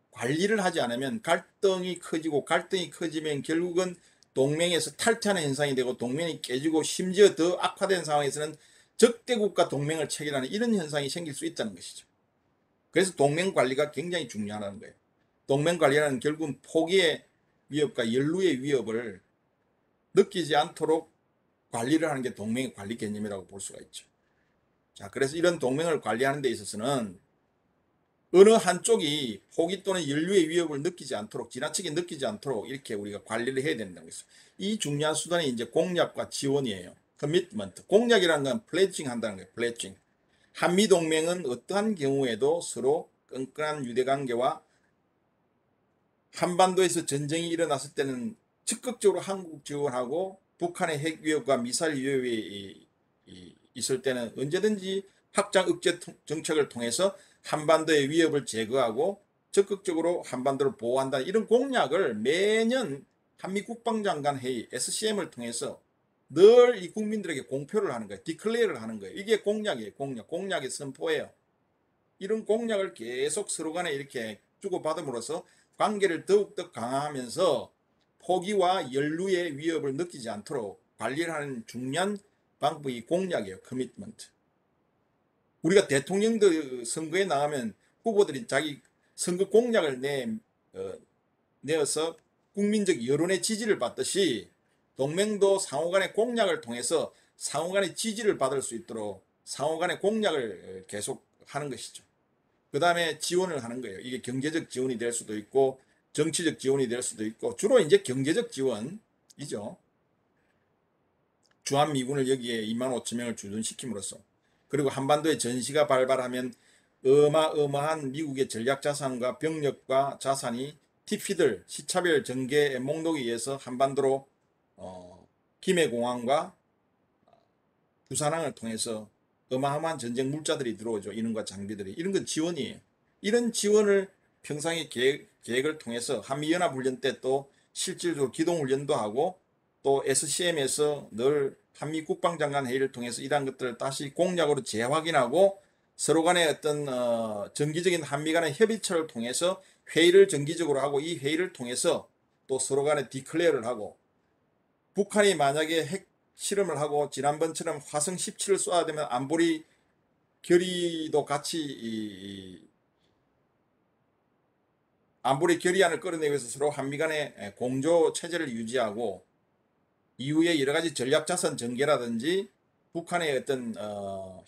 관리를 하지 않으면 갈등이 커지고, 갈등이 커지면 결국은 동맹에서 탈퇴하는 현상이 되고, 동맹이 깨지고, 심지어 더 악화된 상황에서는 적대국과 동맹을 체결하는 이런 현상이 생길 수 있다는 것이죠. 그래서 동맹 관리가 굉장히 중요하다는 거예요. 동맹 관리는 결국은 포기의 위협과 연루의 위협을 느끼지 않도록 관리를 하는 게 동맹의 관리 개념이라고 볼 수가 있죠. 자, 그래서 이런 동맹을 관리하는 데 있어서는 어느 한쪽이 포기 또는 연루의 위협을 느끼지 않도록, 지나치게 느끼지 않도록 이렇게 우리가 관리를 해야 된다는 것이죠. 이 중요한 수단이 이제 공약과 지원이에요. 커미트먼트. 공약이라는 건 플래징 한다는 거예요. 플래징. 한미동맹은 어떠한 경우에도 서로 끈끈한 유대관계와 한반도에서 전쟁이 일어났을 때는 적극적으로 한국 지원하고, 북한의 핵 위협과 미사일 위협이 있을 때는 언제든지 확장 억제 정책을 통해서 한반도의 위협을 제거하고 적극적으로 한반도를 보호한다는 이런 공약을 매년 한미 국방장관 회의 SCM을 통해서 늘 이 국민들에게 공표를 하는 거예요. 디클레어를 하는 거예요. 이게 공약이에요. 공약의 선포예요. 이런 공약을 계속 서로 간에 이렇게 주고받음으로써 관계를 더욱더 강화하면서 포기와 연루의 위협을 느끼지 않도록 관리를 하는 중요한 방법이 공약이에요. 커미트먼트. 우리가 대통령도 선거에 나가면 후보들이 자기 선거 공약을 내어서 국민적 여론의 지지를 받듯이, 동맹도 상호간의 공약을 통해서 상호간의 지지를 받을 수 있도록 상호간의 공약을 계속 하는 것이죠. 그 다음에 지원을 하는 거예요. 이게 경제적 지원이 될 수도 있고 정치적 지원이 될 수도 있고, 주로 이제 경제적 지원이죠. 주한미군을 여기에 2만 5천 명을 주둔시킴으로써, 그리고 한반도에 전시가 발발하면 어마어마한 미국의 전략자산과 병력과 자산이 TP들, 시차별 전개 목록에 의해서 한반도로 김해공항과 부산항을 통해서 어마어마한 전쟁 물자들이 들어오죠. 인원과 장비들이. 이런 건 지원이에요. 이런 지원을 평상의 계획을 통해서 한미연합훈련 때 또 실질적으로 기동훈련도 하고, 또 SCM에서 늘 한미 국방장관 회의를 통해서 이러한 것들을 다시 공약으로 재확인하고, 서로 간의 어떤 정기적인 한미 간의 협의체를 통해서 회의를 정기적으로 하고, 이 회의를 통해서 또 서로 간에 디클레어를 하고, 북한이 만약에 핵 실험을 하고 지난번처럼 화성 17을 쏘아야 되면 안보리 결의도 같이 안보리 결의안을 끌어내기 위해서 서로 한미 간의 공조 체제를 유지하고, 이후에 여러 가지 전략자산 전개라든지 북한의 어떤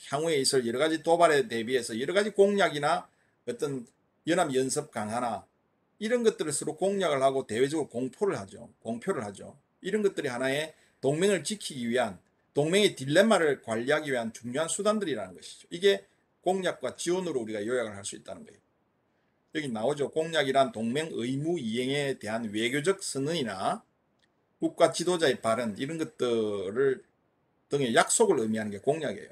향후에 있을 여러 가지 도발에 대비해서 여러 가지 공약이나 어떤 연합 연습 강화나 이런 것들을 서로 공약을 하고 대외적으로 공표를 하죠. 이런 것들이 하나의 동맹을 지키기 위한, 동맹의 딜레마를 관리하기 위한 중요한 수단들이라는 것이죠. 이게 공약과 지원으로 우리가 요약을 할 수 있다는 거예요. 여기 나오죠. 공약이란 동맹 의무 이행에 대한 외교적 선언이나 국가 지도자의 발언, 이런 것들을 등의 약속을 의미하는 게 공약이에요.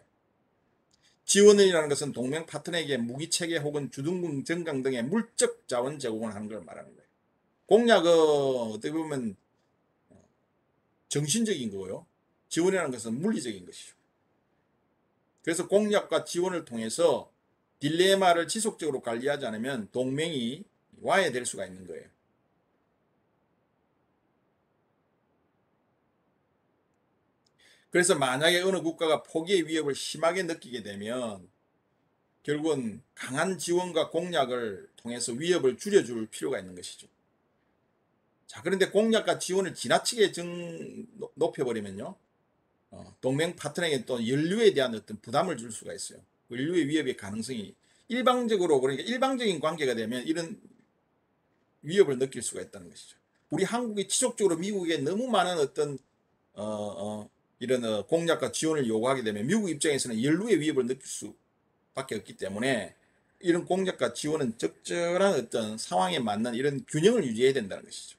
지원이라는 것은 동맹 파트너에게 무기 체계 혹은 주둔군 정강 등의 물적 자원 제공을 하는 걸 말하는 거예요. 공약은 어떻게 보면 정신적인 거고요. 지원이라는 것은 물리적인 것이죠. 그래서 공약과 지원을 통해서 딜레마를 지속적으로 관리하지 않으면 동맹이 와해될 수가 있는 거예요. 그래서 만약에 어느 국가가 포기의 위협을 심하게 느끼게 되면 결국은 강한 지원과 공약을 통해서 위협을 줄여줄 필요가 있는 것이죠. 자, 그런데 공약과 지원을 지나치게 높여버리면요, 동맹 파트너에게 또 연루에 대한 어떤 부담을 줄 수가 있어요. 연루의 위협의 가능성이 일방적으로, 그러니까 일방적인 관계가 되면 이런 위협을 느낄 수가 있다는 것이죠. 우리 한국이 지속적으로 미국에 너무 많은 어떤 이런 공약과 지원을 요구하게 되면 미국 입장에서는 연루의 위협을 느낄 수밖에 없기 때문에 이런 공약과 지원은 적절한 어떤 상황에 맞는 이런 균형을 유지해야 된다는 것이죠.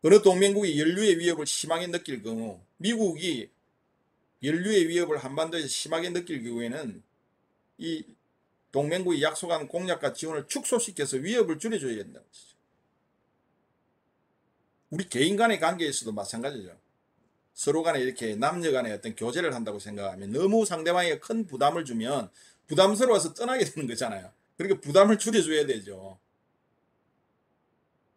어느 동맹국이 연루의 위협을 심하게 느낄 경우, 미국이 연루의 위협을 한반도에서 심하게 느낄 경우에는 이 동맹국이 약속한 공약과 지원을 축소시켜서 위협을 줄여줘야 된다는 것이죠. 우리 개인 간의 관계에서도 마찬가지죠. 서로 간에 이렇게 남녀 간에 어떤 교제를 한다고 생각하면 너무 상대방에게 큰 부담을 주면 부담스러워서 떠나게 되는 거잖아요. 그러니까 부담을 줄여줘야 되죠.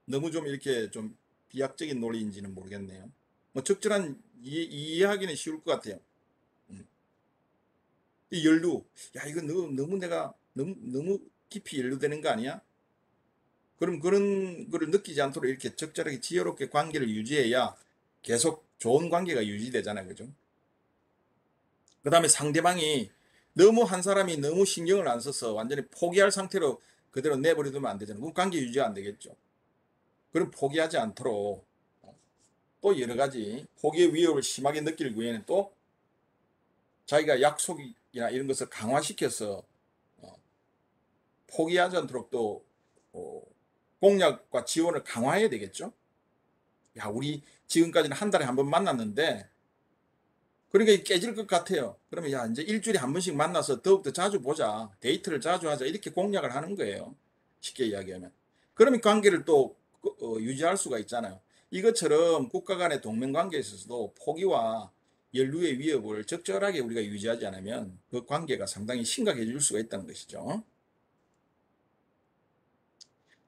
너무 좀 이렇게 좀 비약적인 논리인지는 모르겠네요. 뭐 적절한 이해하기는 쉬울 것 같아요. 음. 이 연루, 야 이거 너무 내가 너무 깊이 연루되는 거 아니야? 그럼 그런 거를 느끼지 않도록 이렇게 적절하게 지혜롭게 관계를 유지해야 계속 좋은 관계가 유지되잖아요. 그죠? 그 다음에 상대방이 너무 한 사람이 너무 신경을 안 써서 완전히 포기할 상태로 그대로 내버려두면 안 되잖아요. 그럼 관계 유지가 안 되겠죠. 그럼 포기하지 않도록 또 여러 가지 포기의 위협을 심하게 느낄 경우에는 또 자기가 약속이나 이런 것을 강화시켜서 어, 포기하지 않도록 또 어, 공약과 지원을 강화해야 되겠죠. 야, 우리 지금까지는 한 달에 한 번 만났는데 그러니까 깨질 것 같아요. 그러면 야, 이제 일주일에 한 번씩 만나서 더욱더 자주 보자. 데이트를 자주 하자. 이렇게 공약을 하는 거예요. 쉽게 이야기하면. 그러면 관계를 또 유지할 수가 있잖아요. 이것처럼 국가 간의 동맹 관계에 있어서도 포기와 연루의 위협을 적절하게 우리가 유지하지 않으면 그 관계가 상당히 심각해질 수가 있다는 것이죠.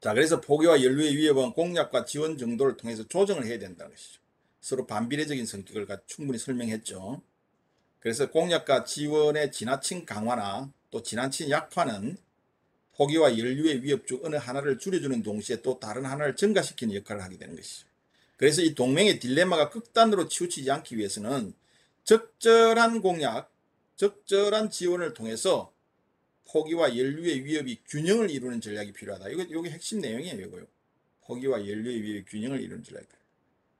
자, 그래서 포기와 연루의 위협은 공약과 지원 정도를 통해서 조정을 해야 된다는 것이죠. 서로 반비례적인 성격을 충분히 설명했죠. 그래서 공약과 지원의 지나친 강화나 또 지나친 약화는 포기와 연루의 위협 중 어느 하나를 줄여주는 동시에 또 다른 하나를 증가시키는 역할을 하게 되는 것이죠. 그래서 이 동맹의 딜레마가 극단으로 치우치지 않기 위해서는 적절한 공약, 적절한 지원을 통해서 포기와 연루의 위협이 균형을 이루는 전략이 필요하다. 이게 핵심 내용이에요. 이거요. 포기와 연루의 위협이 균형을 이루는 전략.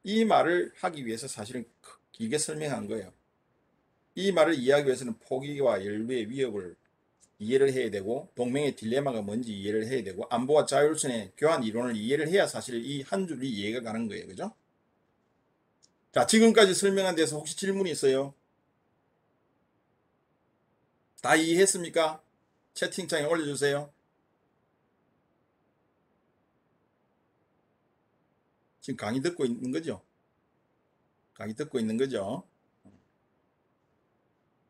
이 말을 하기 위해서 사실은 길게 설명한 거예요. 이 말을 이해하기 위해서는 포기와 연루의 위협을 이해를 해야 되고 동맹의 딜레마가 뭔지 이해를 해야 되고 안보와 자율성의 교환 이론을 이해를 해야 사실 이 한 줄이 이해가 가는 거예요. 그죠? 자, 지금까지 설명한 데서 혹시 질문이 있어요? 다 이해했습니까? 채팅창에 올려주세요. 지금 강의 듣고 있는 거죠? 강의 듣고 있는 거죠?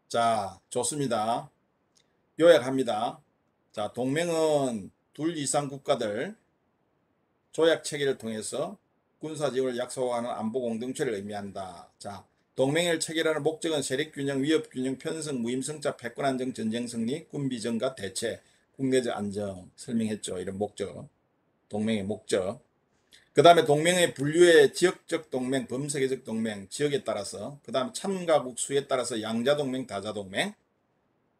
자, 좋습니다. 요약합니다. 자, 동맹은 둘 이상 국가들 조약 체계를 통해서 군사 지원을 약속하는 안보 공동체를 의미한다. 자, 동맹을 체결하는 목적은 세력 균형, 위협 균형, 편성, 무임승차, 패권 안정, 전쟁 승리, 군비 정가, 대체, 국내적 안정 설명했죠. 이런 목적, 동맹의 목적. 그 다음에 동맹의 분류의 지역적 동맹, 범세계적 동맹, 지역에 따라서, 그 다음에 참가국 수에 따라서 양자동맹, 다자동맹,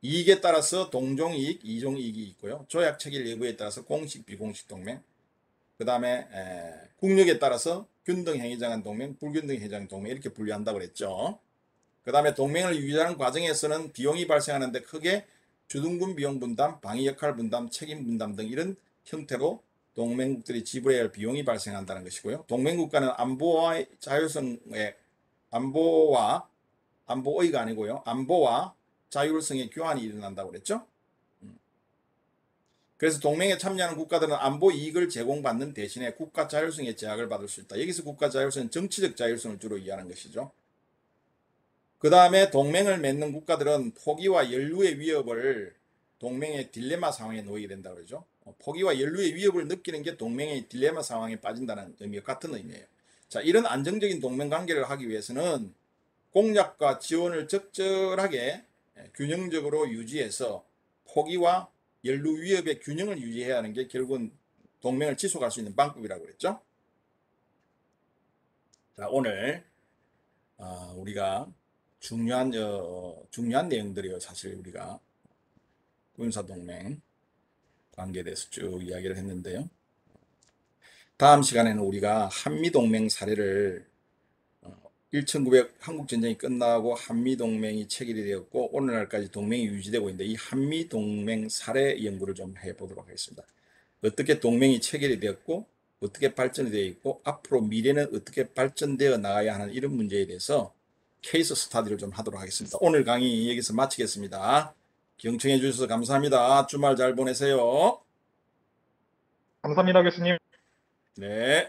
이익에 따라서 동종이익, 이종이익이 있고요. 조약 체결 여부에 따라서 공식, 비공식 동맹, 그 다음에 국력에 따라서 균등 행위장한 동맹, 불균등 행위장한 동맹 이렇게 분류한다고 그랬죠. 그 다음에 동맹을 유지하는 과정에서는 비용이 발생하는데 크게 주둔군 비용 분담, 방위 역할 분담, 책임 분담 등 이런 형태로 동맹국들이 지불해야 할 비용이 발생한다는 것이고요. 동맹국가는 안보와 자율성의 안보의가 아니고요. 안보와 자율성의 교환이 일어난다고 그랬죠. 그래서 동맹에 참여하는 국가들은 안보 이익을 제공받는 대신에 국가 자율성의 제약을 받을 수 있다. 여기서 국가 자율성은 정치적 자율성을 주로 이해하는 것이죠. 그 다음에 동맹을 맺는 국가들은 포기와 연루의 위협을 동맹의 딜레마 상황에 놓이게 된다고 그러죠. 포기와 연루의 위협을 느끼는 게 동맹의 딜레마 상황에 빠진다는 의미와 같은 의미예요. 자, 이런 안정적인 동맹 관계를 하기 위해서는 공약과 지원을 적절하게 균형적으로 유지해서 포기와 연루 위협의 균형을 유지해야 하는 게 결국은 동맹을 지속할 수 있는 방법이라고 그랬죠. 자, 오늘 우리가 중요한 내용들이요. 사실 우리가 군사동맹 관계에 대해서 쭉 이야기를 했는데요. 다음 시간에는 우리가 한미동맹 사례를 1900 한국전쟁이 끝나고 한미동맹이 체결이 되었고 오늘날까지 동맹이 유지되고 있는데 이 한미동맹 사례 연구를 좀 해보도록 하겠습니다. 어떻게 동맹이 체결이 되었고 어떻게 발전이 되어 있고 앞으로 미래는 어떻게 발전되어 나가야 하는 이런 문제에 대해서 케이스 스타디를 좀 하도록 하겠습니다. 오늘 강의 여기서 마치겠습니다. 경청해 주셔서 감사합니다. 주말 잘 보내세요. 감사합니다, 교수님. 네.